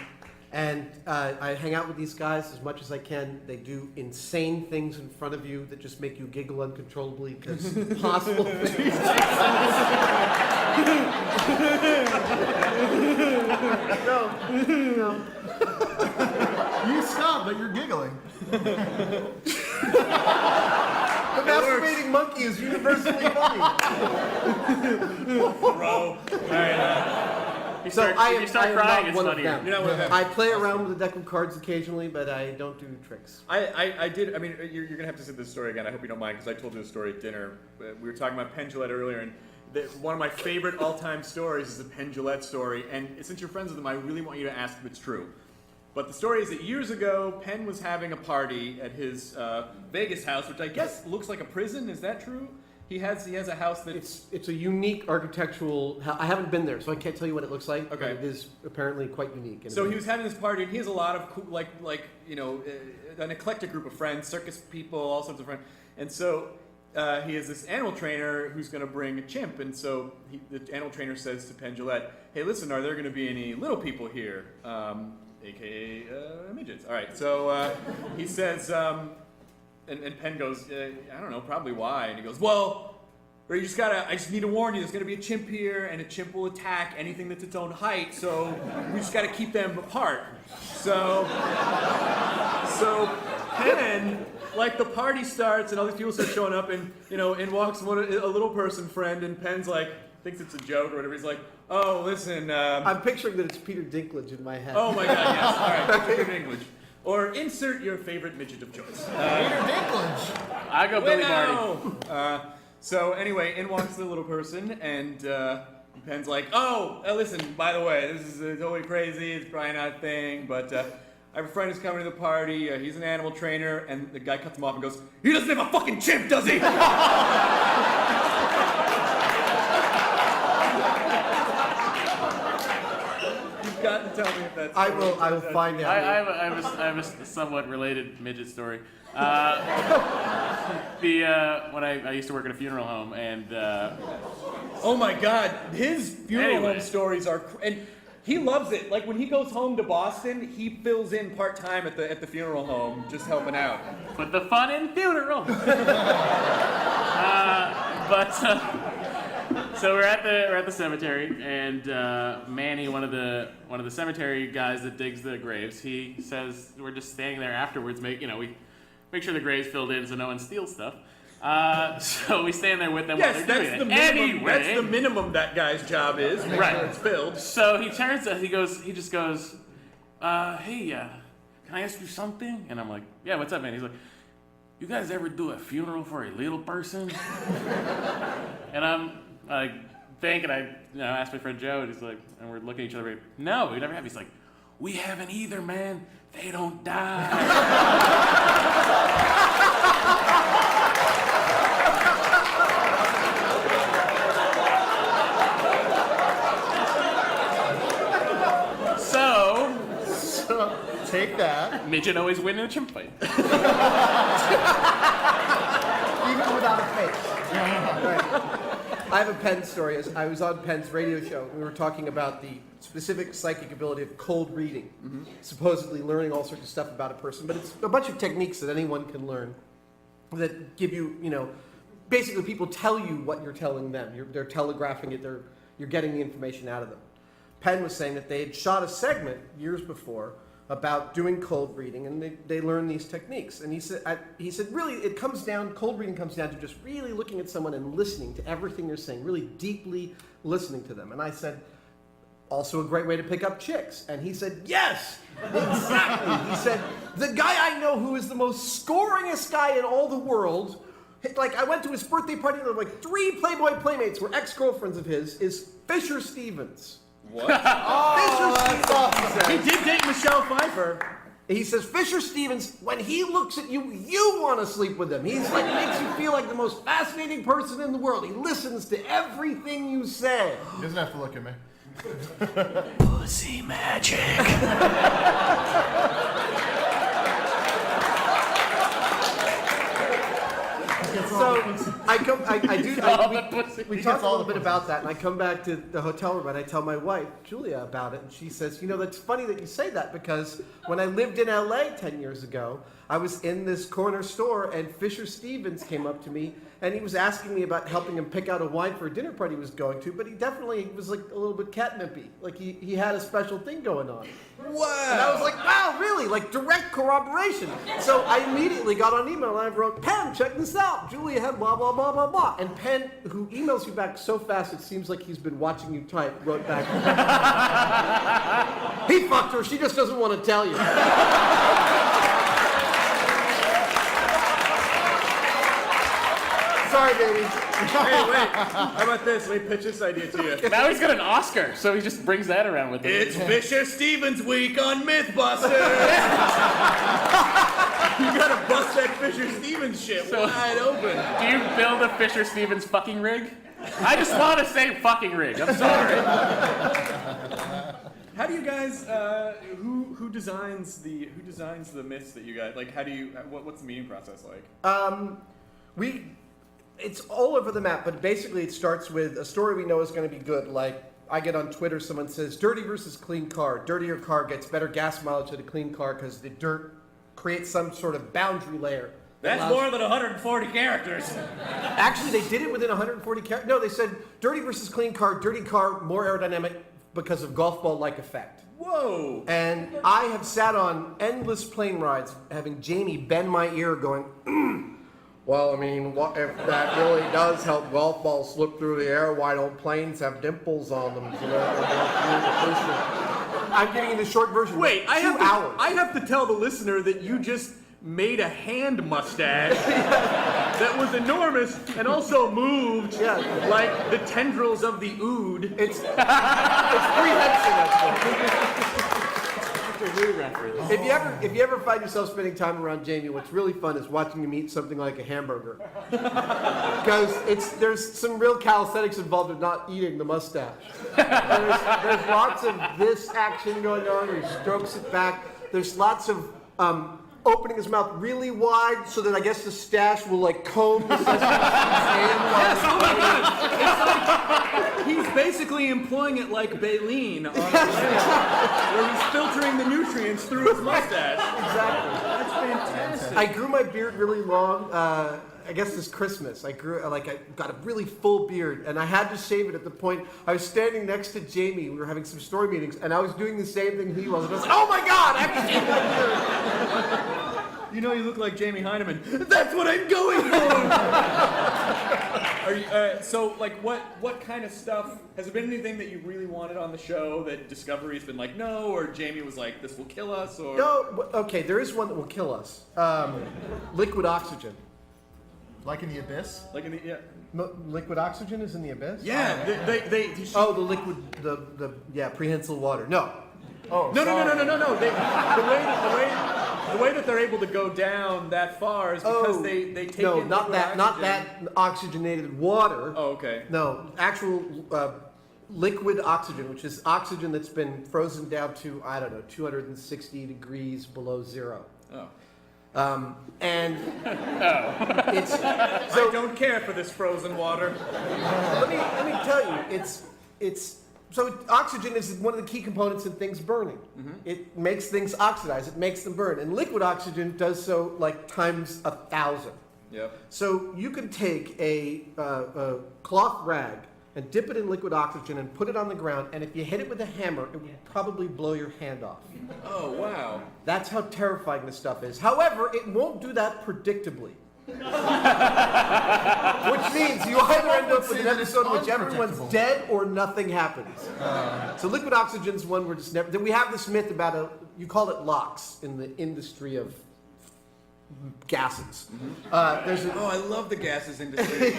And I hang out with these guys as much as I can. They do insane things in front of you that just make you giggle uncontrollably because impossible things. No. You stop, but you're giggling. The masturbating monkey is universally funny. Bro. All right. You So start, I you am, start I am crying, not it's one funnier. of them. You're not one of them. I play around with a deck of cards occasionally, but I don't do tricks. I did. I mean, you're gonna have to sit this story again. I hope you don't mind, because I told you the story at dinner. We were talking about Penn Jillette earlier, and one of my favorite all-time stories is the Penn Jillette story. And since you're friends with him, I really want you to ask if it's true. But the story is that years ago, Penn was having a party at his Vegas house, which I guess looks like a prison. Is that true? He has a house that's... It's a unique architectural. I haven't been there, so I can't tell you what it looks like. Okay. But it is apparently quite unique. So he was having this party, and he has a lot of cool, an eclectic group of friends, circus people, all sorts of friends. And so he has this animal trainer who's going to bring a chimp. And so the animal trainer says to Penn Jillette, "Hey, listen, are there going to be any little people here, aka midgets?" All right. So he says. And Penn goes, "I don't know, probably why." And he goes, "Well, I just need to warn you, there's going to be a chimp here, and a chimp will attack anything that's its own height, so we just got to keep them apart." So Penn, like, the party starts, and all these people start showing up, and, in walks a little person friend, and Penn's like, thinks it's a joke or whatever. He's like, "Oh, listen, I'm picturing that it's Peter Dinklage in my head. oh my God, yes, all right, picture it in English. Or insert your favorite midget of choice." Peter Dinklage. I go Billy Barty. So anyway, in walks the little person, and Penn's like, "Oh, listen, by the way, this is totally crazy. It's probably not a thing, but I have a friend who's coming to the party. He's an animal trainer." And the guy cuts him off and goes, "He doesn't have a fucking chimp, does he?" You've got to tell me if that's I true. will find out. I have a somewhat related midget story. When I used to work at a funeral home, and Oh my God, his funeral Anyway. home stories are, and he loves it. Like, when he goes home to Boston, he fills in part-time at the funeral home, just helping out. put the fun in funeral. So we're at the cemetery, and Manny, one of the cemetery guys that digs the graves, he says we're just standing there afterwards. We make sure the graves filled in so no one steals stuff. So we stand there with them while Yes, they're that's doing the it. minimum. Anyway, That's the minimum that guy's job is. Make Right. sure it's filled. So he turns to us, he just goes, "Hey, can I ask you something?" And I'm like, "Yeah, what's up, man?" He's like, "You guys ever do a funeral for a little person?" And I'm like, thinking, I asked my friend Joe, and he's like, and we're looking at each other, like, "No, we never have." He's like, "We haven't either, man. They don't die." So, take that. Midget always win in a chimp fight. Even without a face. Right. I have a Penn story. I was on Penn's radio show. We were talking about the specific psychic ability of cold reading, supposedly learning all sorts of stuff about a person. But it's a bunch of techniques that anyone can learn that give you, basically people tell you what you're telling them. They're telegraphing it. You're getting the information out of them. Penn was saying that they had shot a segment years before about doing cold reading, and they learned these techniques. And he said, really, cold reading comes down to just really looking at someone and listening to everything they're saying, really deeply listening to them. And I said, also a great way to pick up chicks. And he said, yes, exactly. He said, the guy I know who is the most scoringest guy in all the world, like I went to his birthday party, and like 3 Playboy playmates were ex-girlfriends of his, is Fisher Stevens. What? Fisher Stevens. He did date Michelle Pfeiffer. He says, Fisher Stevens, when he looks at you, you want to sleep with him. He's like, makes you feel like the most fascinating person in the world. He listens to everything you say. He doesn't have to look at me. Pussy magic. So We talked a little bit about that, and I come back to the hotel room and I tell my wife, Julia, about it, and she says, that's funny that you say that, because when I lived in LA 10 years ago, I was in this corner store and Fisher Stevens came up to me and he was asking me about helping him pick out a wine for a dinner party he was going to, but he definitely was like a little bit catnipy. Like he had a special thing going on. Wow. And I was like, wow, really? Like direct corroboration. So I immediately got on email and I wrote, Penn, check this out. Julia had blah, blah, blah, blah, blah. And Penn, who emails you back so fast it seems like he's been watching you type, wrote back, he fucked her. She just doesn't want to tell you. Sorry, baby. Hey, wait. How about this? Let me pitch this idea to you. Now he's got an Oscar, so he just brings that around with him. It's Fisher Stevens week on Mythbusters. You gotta bust that Fisher Stevens shit wide open. Do you build a Fisher Stevens fucking rig? I just want to say fucking rig. I'm sorry. How do you guys? Who designs the myths that you guys like? How do you? What's the meeting process like? It's all over the map, but basically it starts with a story we know is going to be good. Like, I get on Twitter, someone says, dirty versus clean car. Dirtier car gets better gas mileage than a clean car because the dirt creates some sort of boundary layer. That's more than 140 characters. Actually, they did it within 140 characters. No, they said dirty versus clean car, dirty car, more aerodynamic because of golf ball-like effect. Whoa! And I have sat on endless plane rides having Jamie bend my ear going, well, I mean, what if that really does help golf balls slip through the air? Why don't planes have dimples on them? So I'm giving you the short version. Wait, I 2 hours. have to tell the listener that you just made a hand mustache that was enormous and also moved like the tendrils of the ood. It's prehensile. If you ever find yourself spending time around Jamie, what's really fun is watching him eat something like a hamburger, because there's some real calisthenics involved in not eating the mustache. There's lots of this action going on. He strokes it back. There's lots of opening his mouth really wide so that I guess the stash will like comb the He's basically employing it like baleen on a where he's filtering the nutrients through his mustache. Exactly. That's fantastic. I grew my beard really long. I guess this Christmas. I got a really full beard, and I had to shave it at the point I was standing next to Jamie. We were having some story meetings, and I was doing the same thing he was. And I was like, oh my God, I have to shave my beard. You know you look like Jamie Heineman. That's what I'm going for. Are you, so, like, what kind of stuff? Has there been anything that you really wanted on the show that Discovery's been like, no, or Jamie was like, this will kill us, or? No, okay, there is one that will kill us. Liquid oxygen. Like in the abyss? Like in the, yeah. Liquid oxygen is in the abyss? Yeah, they oh, the liquid, prehensile water. No. Oh, No. The way that they're able to go down that far is because they take in not that oxygenated water. Oh, okay. No, actual liquid oxygen, which is oxygen that's been frozen down to 260 degrees below zero. Oh. And it's so. I don't care for this frozen water. Let me tell you, it's. So oxygen is one of the key components in things burning. Mm-hmm. It makes things oxidize. It makes them burn. And liquid oxygen does so like times 1,000. Yep. So you can take a cloth rag and dip it in liquid oxygen and put it on the ground, and if you hit it with a hammer, it would probably blow your hand off. Oh, wow. That's how terrifying this stuff is. However, it won't do that predictably. Which means you either end up with an episode in which everyone's dead or nothing happens. So liquid oxygen's one we're just never... Then we have this myth about you call it LOX in the industry of gases. Mm-hmm. I love the gases industry.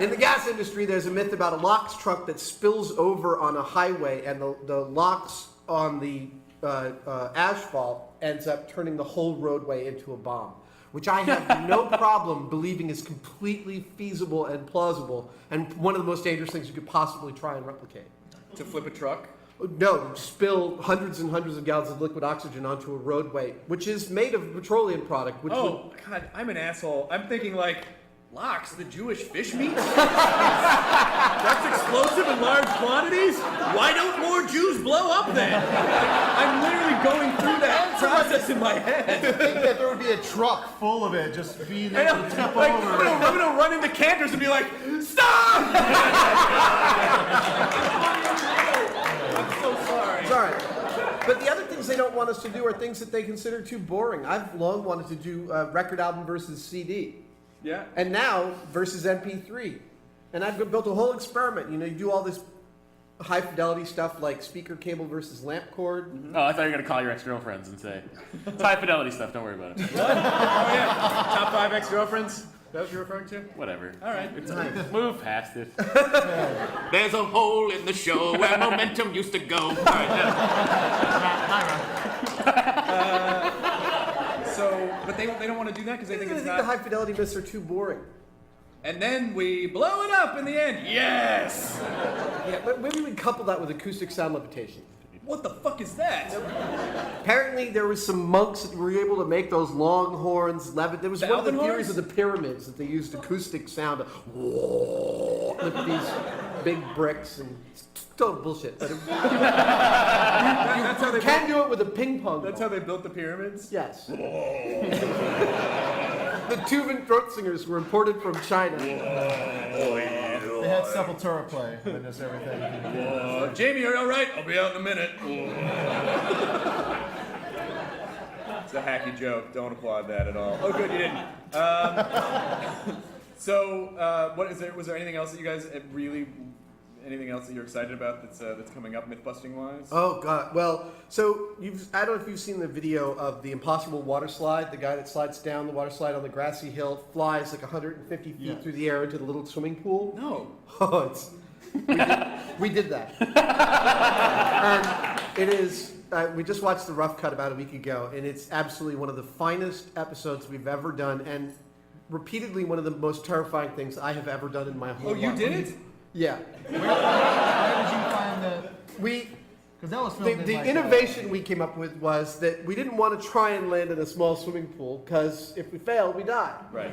In the gas industry, there's a myth about a LOX truck that spills over on a highway, and the LOX on the asphalt ends up turning the whole roadway into a bomb, which I have no problem believing is completely feasible and plausible, and one of the most dangerous things you could possibly try and replicate. To flip a truck? No, spill hundreds and hundreds of gallons of liquid oxygen onto a roadway, which is made of a petroleum product. Which God, I'm an asshole. I'm thinking like Lox, the Jewish fish meat? That's explosive in large quantities? Why don't more Jews blow up then? I'm literally going through that process in my head. I think that there would be a truck full of it just being I able know, to tip like, over. I'm gonna run into Cantor's and be like, stop! I'm so sorry. It's all right. But the other things they don't want us to do are things that they consider too boring. I've long wanted to do record album versus CD. Yeah. And now versus MP3. And I've built a whole experiment. You do all this high fidelity stuff like speaker cable versus lamp cord. Oh, I thought you were going to call your ex-girlfriends and say, it's high fidelity stuff, don't worry about it. What? Oh, yeah. Top 5 ex-girlfriends? That what you're referring to? Whatever. All right. It's move past it. There's a hole in the show where momentum used to go. All right, but they don't want to do that because they think I it's think not. the high fidelity bits are too boring. And then we blow it up in the end. Yes! Yeah, but maybe we couple that with acoustic sound limitation. What the fuck is that? Apparently, there was some monks that were able to make those long horns levitate. There was one of the Alvin theories horns? of the pyramids that they used acoustic sound to lift these big bricks and it's total bullshit. But That's how they can do it with a ping pong. That's ball. how they built the pyramids? Yes. The Tuvan throat singers were imported from China. They had Sepultura play, witness everything. Jamie, are you all right? I'll be out in a minute. It's a hacky joke. Don't applaud that at all. Oh, good, you didn't. What is there? Was there anything else that you guys anything else that you're excited about that's coming up, myth-busting wise? Oh God! Well, so I don't know if you've seen the video of the impossible water slide. The guy that slides down the water slide on the grassy hill, flies like 150 feet through the air into the little swimming pool. No. Oh, we did that. And it is. We just watched the rough cut about a week ago, and it's absolutely one of the finest episodes we've ever done, and repeatedly one of the most terrifying things I have ever done in my whole life. Oh, you did it? Yeah. Where did you find the? Because that was filmed The in innovation we came up with was that we didn't want to try and land in a small swimming pool because if we failed, we died. Right.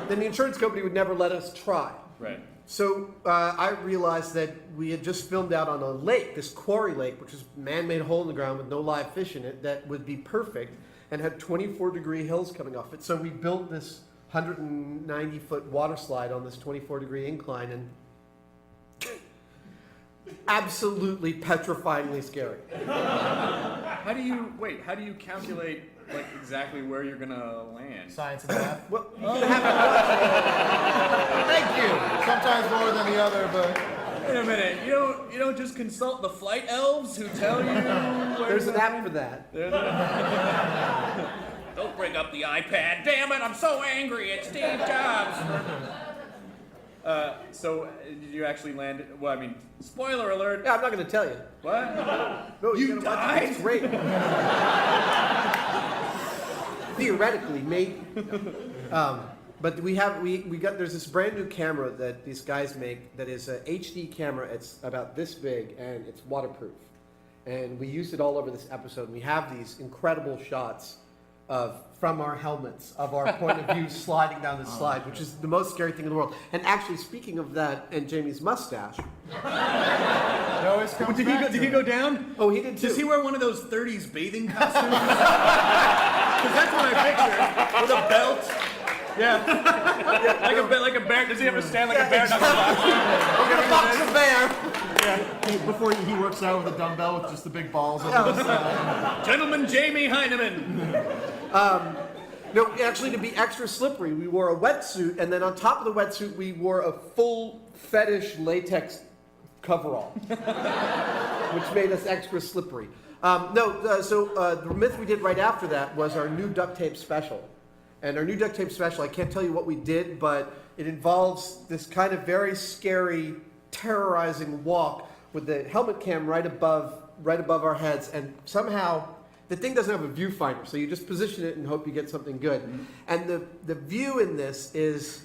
Then the insurance company would never let us try. Right. So I realized that we had just filmed out on a lake, this quarry lake, which is a man-made hole in the ground with no live fish in it, that would be perfect and had 24-degree hills coming off it. So we built this 190-foot water slide on this 24-degree incline, and absolutely petrifyingly scary. How do you calculate like exactly where you're gonna land? Science and math. Well, you can have it watch. Thank you. Sometimes more than the other, but Wait a minute. You don't just consult the flight elves who tell you where There's to an app land? for that. Don't bring up the iPad. Damn it! I'm so angry at Steve Jobs. Did you actually land? Well, I mean, spoiler alert. Yeah, I'm not going to tell you. What? No, You you're gonna watch it. It's died? great. Theoretically, maybe. But we got there's this brand new camera that these guys make that is a HD camera. It's about this big and it's waterproof. And we used it all over this episode. We have these incredible shots from our helmets of our point of view sliding down the slide, which is the most scary thing in the world. And actually, speaking of that, and Jamie's mustache. it always comes Did back he to go it. down? Oh, he did too. Does he wear one of those 30s bathing costumes? Because that's what I picture. With a belt. Yeah. like a bear. Does he ever stand like a bear? Exactly. I'm gonna box a bear. Before he works out with a dumbbell with just the big balls on the side. Gentleman Jamie Heineman. No, actually, to be extra slippery, we wore a wetsuit, and then on top of the wetsuit, we wore a full fetish latex coverall, which made us extra slippery. The myth we did right after that was our new duct tape special. And our new duct tape special, I can't tell you what we did, but it involves this kind of very scary, terrorizing walk with the helmet cam right above our heads, and somehow the thing doesn't have a viewfinder, so you just position it and hope you get something good. And the view in this is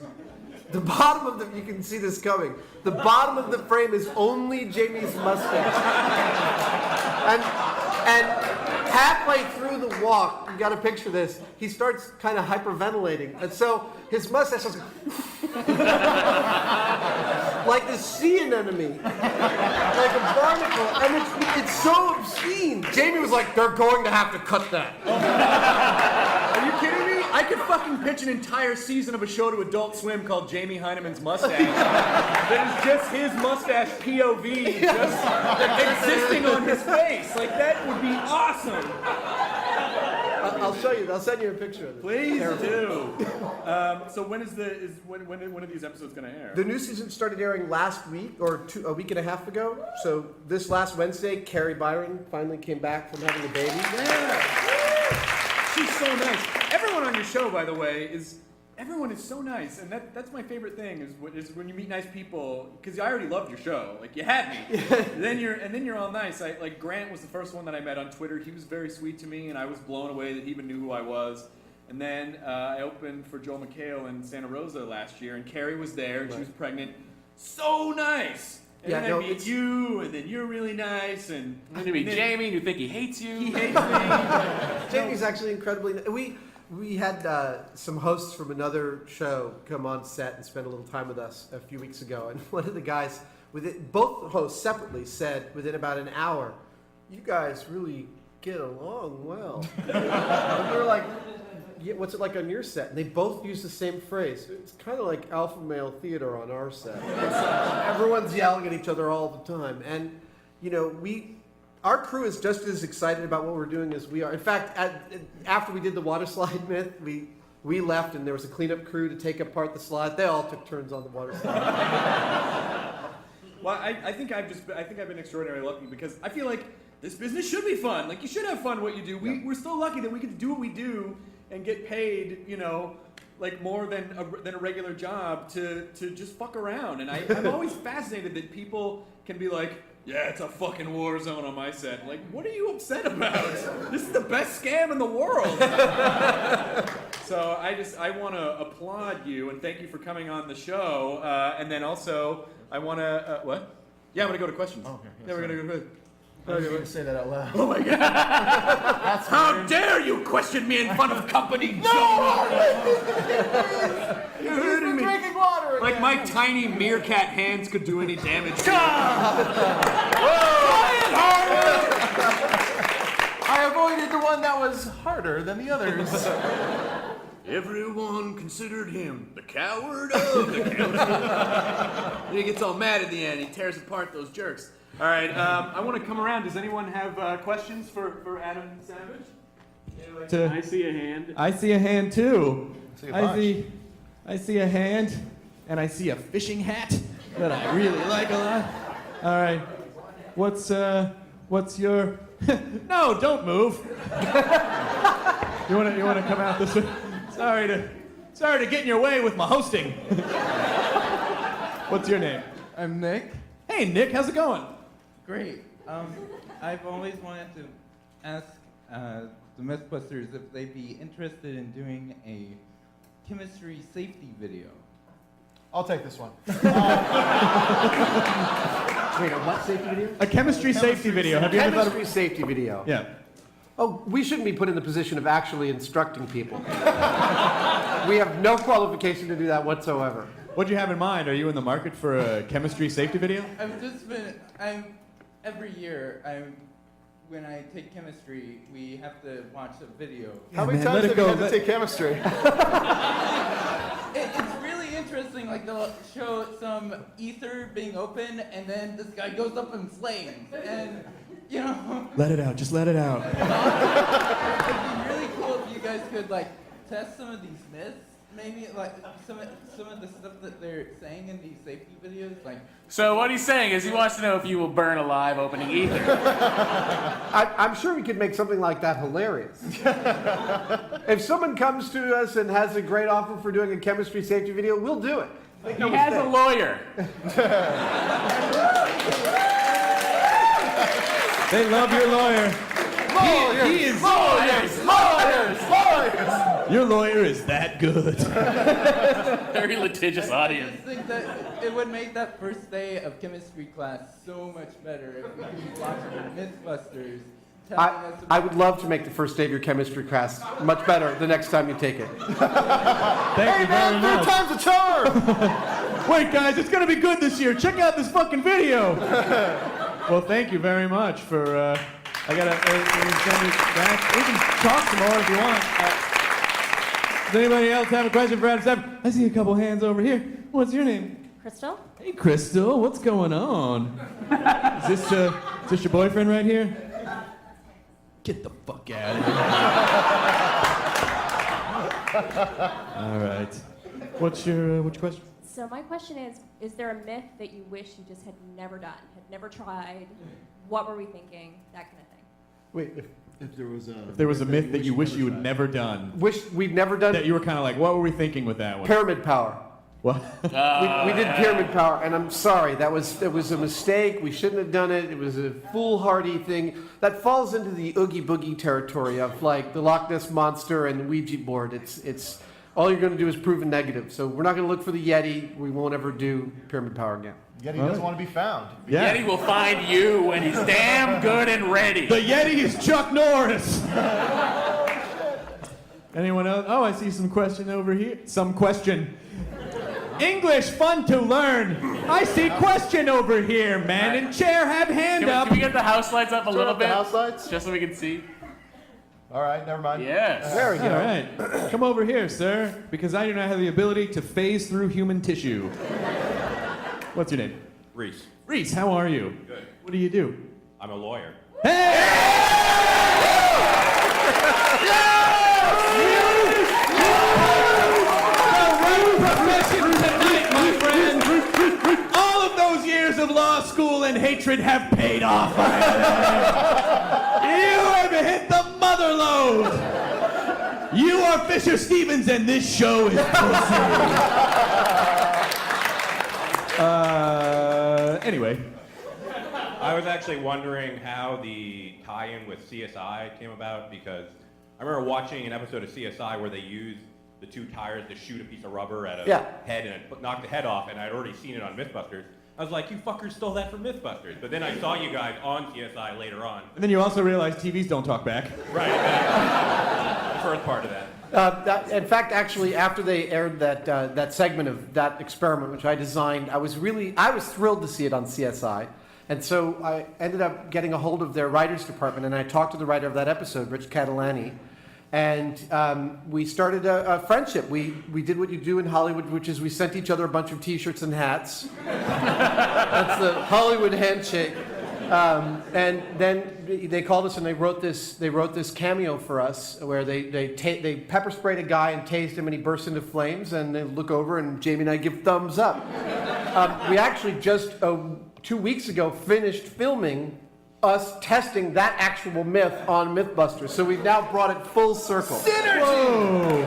the bottom of you can see this coming. The bottom of the frame is only Jamie's mustache. And halfway through do the walk, you got to picture this. He starts kind of hyperventilating, and so his mustache is like the sea anemone, like a barnacle, and it's so obscene. Jamie was like, "They're going to have to cut that." Are you kidding me? I could fucking pitch an entire season of a show to Adult Swim called Jamie Heinemann's Mustache. That is just his mustache POV, just existing on his face. Like, that would be awesome. I'll show you. I'll send you a picture of it. Please do. So when are these episodes going to air? The new season started airing last week, or a week and a half ago. So this last Wednesday, Carrie Byron finally came back from having a baby. Yeah. She's so nice. Everyone on your show, by the way, everyone is so nice, and that's my favorite thing is when you meet nice people. Because I already loved your show, like you had me. then you're all nice. Like Grant was the first one that I met on Twitter. He was very sweet to me, and I was blown away that he even knew who I was. And then I opened for Joel McHale in Santa Rosa last year, and Carrie was there, and she was pregnant. So nice. And then I meet you, and then you're really nice, and then you meet Jamie, and you think he hates you. He hates me. Jamie's actually incredibly nice. We had some hosts from another show come on set and spend a little time with us a few weeks ago, and one of the guys, both hosts separately, said within about an hour, "You guys really get along well." And we were like, "Yeah, what's it like on your set?" And they both used the same phrase. It's kind of like alpha male theater on our set. Everyone's yelling at each other all the time, and our crew is just as excited about what we're doing as we are. In fact, after we did the water slide myth, we left and there was a cleanup crew to take apart the slide. They all took turns on the water slide. Well, I think I've been extraordinarily lucky because I feel like this business should be fun. Like, you should have fun what you do. We're so lucky that we get to do what we do and get paid, like more than a regular job to just fuck around. And I'm always fascinated that people can be like, "Yeah, it's a fucking war zone on my set." Like, what are you upset about? This is the best scam in the world. So I want to applaud you and thank you for coming on the show. And then also, I want to, what? Yeah, I'm going to go to questions. Oh, okay. Yeah, we're going to go to I was going to say that out loud. Oh my God. How dare you question me in front of company? No! You're hurting me. Drinking water again. Like my tiny meerkat hands could do any damage. I avoided the one that was harder than the others. Everyone considered him the coward of the council. He gets all mad at the end. He tears apart those jerks. All right, I want to come around. Does anyone have questions for Adam Savage? I see a hand. I see a hand too. I see a hand, and I see a fishing hat that I really like a lot. All right, what's your? No, don't move. You wanna come out this way? Sorry to get in your way with my hosting. What's your name? I'm Nick. Hey Nick, how's it going? Great. I've always wanted to ask the Mythbusters if they'd be interested in doing a chemistry safety video. I'll take this one. Wait, a what safety video? A chemistry safety video. Have you ever thought of? Chemistry safety video. Yeah. Oh, we shouldn't be put in the position of actually instructing people. We have no qualification to do that whatsoever. What do you have in mind? Are you in the market for a chemistry safety video? Every year, when I take chemistry, we have to watch a video. How many times have you had to take chemistry? It's really interesting, like they'll show some ether being open, and then this guy goes up in flames, and Let it out, just let it out. It'd be really cool if you guys could test some of these myths. Maybe some of the stuff that they're saying in these safety videos, So what he's saying is he wants to know if you will burn alive opening ether. I'm sure we could make something like that hilarious. If someone comes to us and has a great offer for doing a chemistry safety video, we'll do it. He has a lawyer. They love your lawyer. He is Lawyers! Your lawyer is that good. Very litigious I audience. just think that it would make that first day of chemistry class so much better if we could be watching the Mythbusters I, I would love to make the first day of your chemistry class much better the next time you take it. Thank you very much. Third time's a charm! Wait, guys, it's gonna be good this year. Check out this fucking video. Well, thank you very much for. I gotta send it back. We can talk some more if you want. Does anybody else have a question for Adam Savage? I see a couple hands over here. What's your name? Crystal? Hey, Crystal. What's going on? Is this your boyfriend right here? Get the fuck out of here. All right. What's your question? So my question is there a myth that you wish you just had never done, had never tried? What were we thinking? That kind of thing. Wait, if there was a... If there was a myth that you wish you had never done. Wish we'd never done That you were kind of like, what were we thinking with that one? pyramid power. What? We did pyramid power, and I'm sorry. It was a mistake. We shouldn't have done it. It was a foolhardy thing. That falls into the Oogie Boogie territory of like the Loch Ness Monster and the Ouija board. It's all you're going to do is prove a negative. So we're not going to look for the Yeti. We won't ever do pyramid power again. Yeti doesn't want to be found. Yeah. Yeti will find you when he's damn good and ready. The Yeti is Chuck Norris. Anyone else? Oh, I see some question over here. Some question. English, fun to learn. I see question over here. Man in chair, have hand up. Can we get the house lights up a little up the bit? house lights? Just so we can see. All right, never mind. Yes. There we go. All right. Come over here, sir, because I do not have the ability to phase through human tissue. What's your name? Reese. Reese, how are you? Good. What do you do? I'm a lawyer. All of those years of law school and hatred have paid off. You have hit the mother lode. You are Fisher Stevens, and this show is pussy. Anyway. I was actually wondering how the tie-in with CSI came about, because I remember watching an episode of CSI where they used the two tires to shoot a piece of rubber at a head and it knocked the head off, and I'd already seen it on Mythbusters. I was like, you fuckers stole that from Mythbusters. But then I saw you guys on CSI later on. And then you also realized TVs don't talk back. Right, exactly. The first part of that. In fact, actually, after they aired that segment of that experiment, which I designed, I was thrilled to see it on CSI. And so I ended up getting a hold of their writers department, and I talked to the writer of that episode, Rich Catalani, and we started a friendship. We did what you do in Hollywood, which is we sent each other a bunch of T-shirts and hats. That's the Hollywood handshake. And then they called us and they wrote this cameo for us where they pepper sprayed a guy and tased him and he bursts into flames, and they look over and Jamie and I give thumbs up. We actually just 2 weeks ago finished filming us testing that actual myth on Mythbusters, so we've now brought it full circle. Whoa!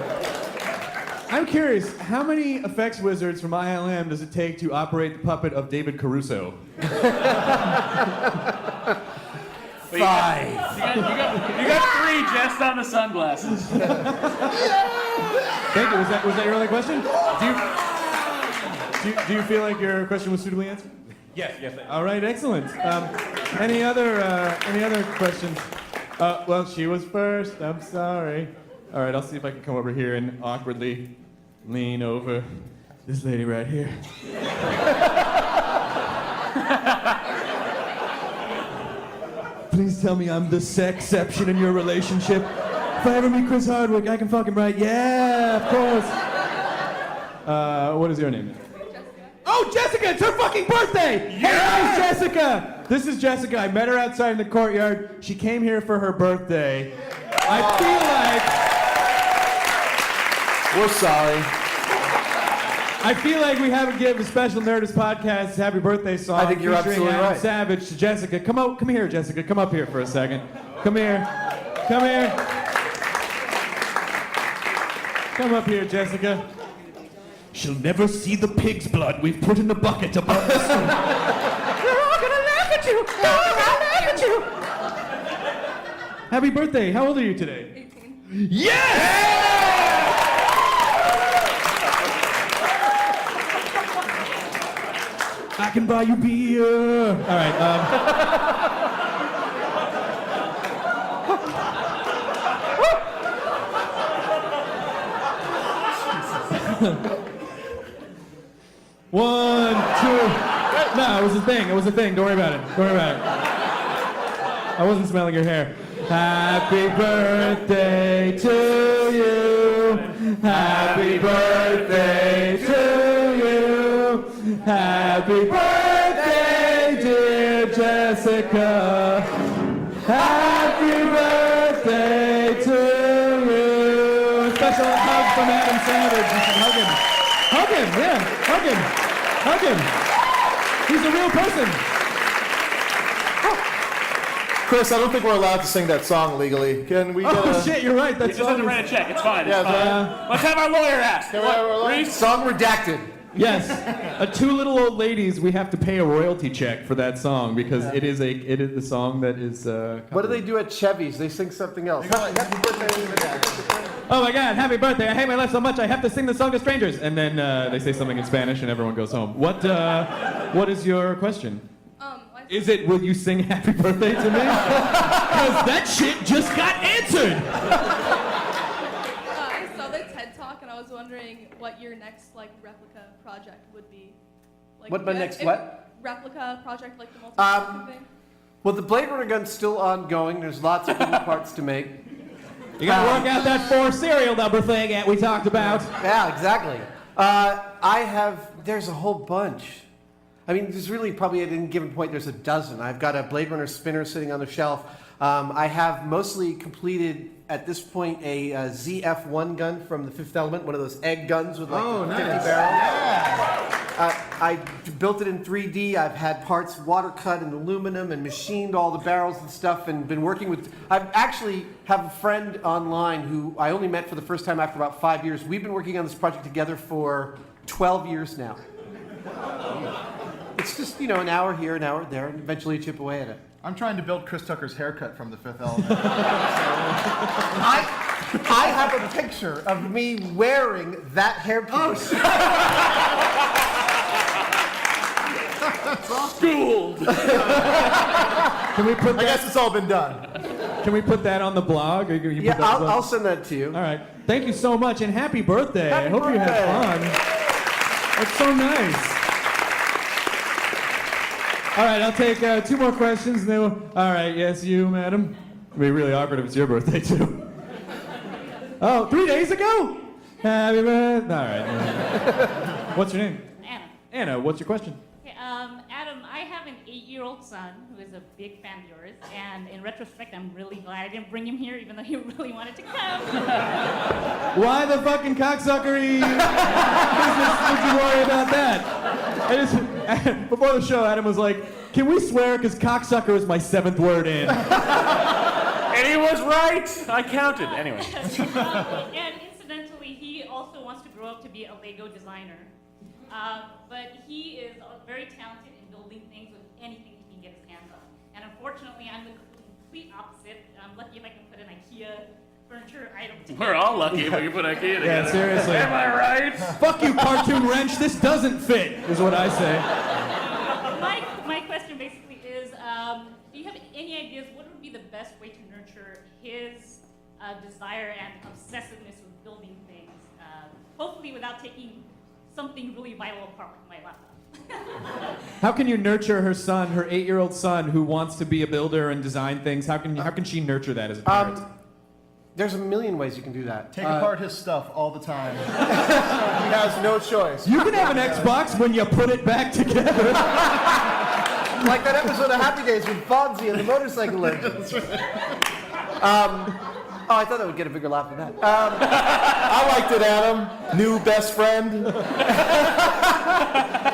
I'm curious, how many effects wizards from ILM does it take to operate the puppet of David Caruso? 5. You got 3 just on the sunglasses. Thank you. Was that your only question? Do you feel like your question was suitably answered? Yes, I did. All right, excellent. Any other questions? Well, she was first. I'm sorry. All right, I'll see if I can come over here and awkwardly lean over this lady right here. Please tell me I'm the sexception in your relationship. If I ever meet Chris Hardwick, I can fuck him right. Yeah, of course. What is your name? Oh, Jessica! It's her fucking birthday! Yes! Hey, Jessica! This is Jessica. I met her outside in the courtyard. She came here for her birthday. I feel like... We're sorry. I feel like we haven't given a special Nerdist podcast happy birthday song. I think you're featuring absolutely Adam right. Savage to Jessica. Come here, Jessica. Come up here for a second. Come here. Come here. Come up here, Jessica. She'll never see the pig's blood we've put in the bucket above the street. They're all gonna laugh at you. They're all gonna laugh at you. Happy birthday. How old are you today? 18. Yes! I can buy you beer. All right. 1, 2. No, it was a thing. It was a thing. Don't worry about it. Don't worry about it. I wasn't smelling your hair. Happy birthday to you. Happy birthday to you. Happy birthday, dear Jessica. Happy birthday to you. Special hug from Adam Savage. Hug him. Hug him, yeah. Hug him. Hug him. He's a real person. Chris, I don't think we're allowed to sing that song legally. Can we get Oh shit, you're right. You That's just have to write a check. It's fine. It's Yeah, fine. Let's have our lawyer ask. Can we have our lawyer? Reese? Song redacted. Yes, two little old ladies. We have to pay a royalty check for that song because it is the song that is. What do they do at Chevy's? They sing something else. Happy birthday. Oh my God! Happy birthday! I hate my life so much I have to sing the song to strangers. And then they say something in Spanish and everyone goes home. What is your question? Is it will you sing Happy Birthday to me? Because that shit just got answered. I saw the TED Talk and I was wondering what your next replica project would be. What my next what? Replica project, like the multi thing. Well, the Blade Runner gun's still ongoing. There's lots of little parts to make. You gotta work out that 4 serial number thing that we talked about. Yeah, exactly. There's a whole bunch. I mean, there's really probably at any given point there's a dozen. I've got a Blade Runner spinner sitting on the shelf. I have mostly completed at this point a ZF-1 gun from The Fifth Element, one of those egg guns with 50 barrels. Yeah. I built it in 3D. I've had parts water cut in aluminum and machined all the barrels and stuff and been working with... I actually have a friend online who I only met for the first time after about 5 years. We've been working on this project together for 12 years now. It's just, an hour here, an hour there, and eventually you chip away at it. I'm trying to build Chris Tucker's haircut from The Fifth Element. I have a picture of me wearing that hairpiece. Schooled. Can we put I guess it's all been done. Can we put that on the blog? Or you Yeah, put that I'll send that to you. All right. Thank you so much, and happy birthday. Happy I hope you had fun. That's so nice. All right, I'll take 2 more questions. And then all right, yes, you, madam. It'd be really awkward if it's your birthday, too. Oh, 3 days ago? Happy birthday. All right. What's your name? Anna. Anna, what's your question? Okay, Adam, I have an 8-year-old son who is a big fan of yours, and in retrospect, I'm really glad I didn't bring him here, even though he really wanted to come. Why the fucking cocksuckery business would you worry about that? Before the show, Adam was like, can we swear? Because cocksucker is my 7th word in. And he was right. I counted. Anyway. And incidentally, he also wants to grow up to be a Lego designer. But he is very talented in building things with anything he can get his hands on. And unfortunately, I'm the complete opposite. I'm lucky if I can put an IKEA furniture item together. We're all lucky if we can put IKEA together. Yeah, seriously. Am I right? Fuck you, cartoon wrench. This doesn't fit, is what I say. My question basically is, do you have any ideas what would be the best way to nurture his desire and obsessiveness with building things, hopefully without taking something really vital apart like my laptop? How can you nurture her son, her 8-year-old son, who wants to be a builder and design things? How can she nurture that as a parent? There's a million ways you can do that. Take apart his stuff all the time. He has no choice. You can have an Xbox when you put it back together. Like that episode of Happy Days with Fonzie and the motorcycle engine. Oh, I thought that would get a bigger laugh than that. I liked it, Adam. New best friend.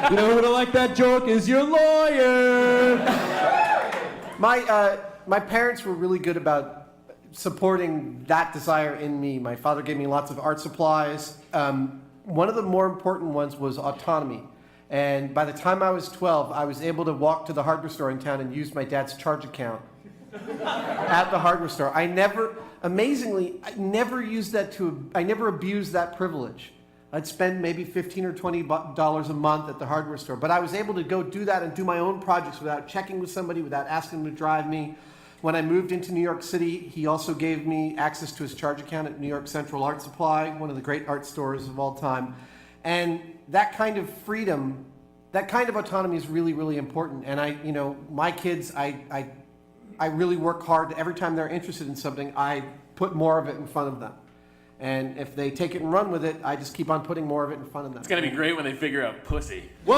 You know who would have liked that joke is your lawyer. My parents were really good about supporting that desire in me. My father gave me lots of art supplies. One of the more important ones was autonomy. And by the time I was 12, I was able to walk to the hardware store in town and use my dad's charge account at the hardware store. Amazingly, I never abused that privilege. I'd spend maybe $15 or $20 a month at the hardware store. But I was able to go do that and do my own projects without checking with somebody, without asking them to drive me. When I moved into New York City, he also gave me access to his charge account at New York Central Art Supply, one of the great art stores of all time. And that kind of freedom, that kind of autonomy is really, really important. And my kids, I really work hard. Every time they're interested in something, I put more of it in front of them. And if they take it and run with it, I just keep on putting more of it in front of them. It's gonna be great when they figure out pussy. Whoa!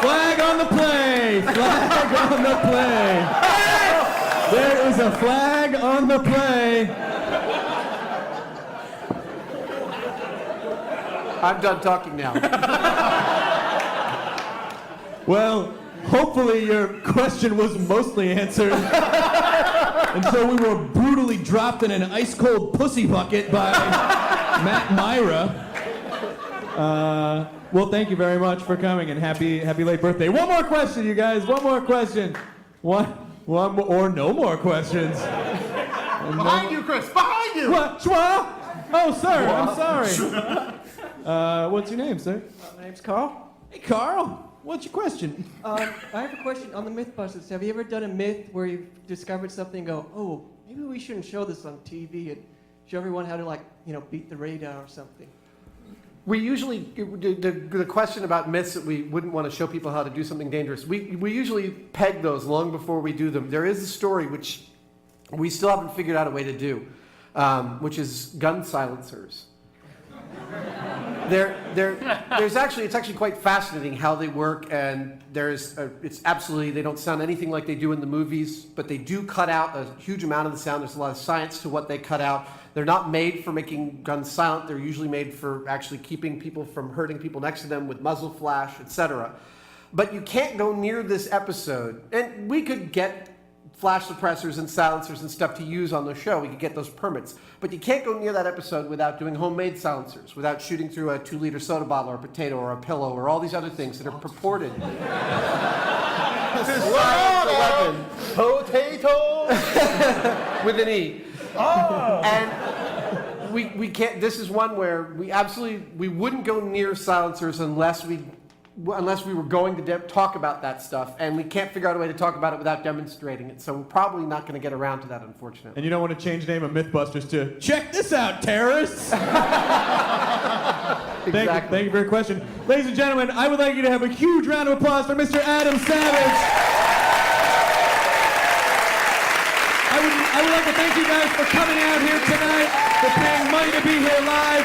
Flag on the play! Flag on the play! There is a flag on the play. I'm done talking now. Well, hopefully your question was mostly answered until we were brutally dropped in an ice-cold pussy bucket by Matt Myra. Well, thank you very much for coming, and happy late birthday. One more question, you guys. One more question. One or no more questions. Behind you, Chris. Behind you. What? Schwa? Oh, sir. I'm sorry. What's your name, sir? My name's Carl. Hey, Carl. What's your question? I have a question on the Mythbusters. Have you ever done a myth where you've discovered something and go, oh, maybe we shouldn't show this on TV and show everyone how to, beat the radar or something? We usually, the question about myths that we wouldn't want to show people how to do something dangerous, we usually peg those long before we do them. There is a story which we still haven't figured out a way to do, which is gun silencers. It's actually quite fascinating how they work, and they don't sound anything like they do in the movies, but they do cut out a huge amount of the sound. There's a lot of science to what they cut out. They're not made for making guns silent. They're usually made for actually keeping people from hurting people next to them with muzzle flash, etc. But you can't go near this episode, and we could get flash suppressors and silencers and stuff to use on the show. We could get those permits. But you can't go near that episode without doing homemade silencers, without shooting through a 2-liter soda bottle or a potato or a pillow or all these other things that are purported to silence the weapon. Potato! With an E. Oh! And we can't, this is one where we wouldn't go near silencers unless we were going to talk about that stuff, and we can't figure out a way to talk about it without demonstrating it, so we're probably not going to get around to that, unfortunately. And you don't want to change the name of Mythbusters to check this out, terrorists! Exactly. Thank you for your question. Ladies and gentlemen, I would like you to have a huge round of applause for Mr. Adam Savage. I would like to thank you guys for coming out here tonight, for paying money to be here live.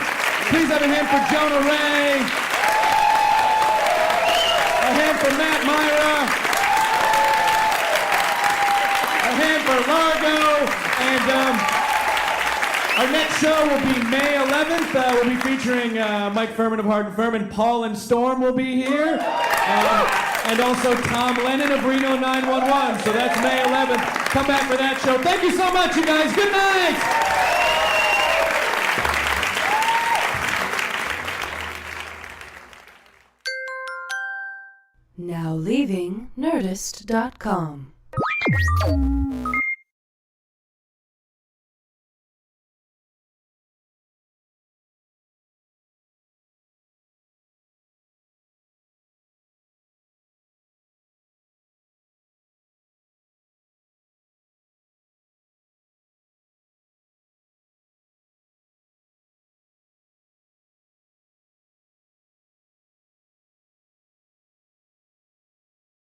Please have a hand for Jonah Ray. A hand for Matt Myra. A hand for Largo. And our next show will be May 11th. We'll be featuring Mike Furman of Hard and Furman. Paul and Storm will be here. And also Tom Lennon of Reno 911. So that's May 11th. Come back for that show. Thank you so much, you guys. Good night. Now leaving Nerdist.com.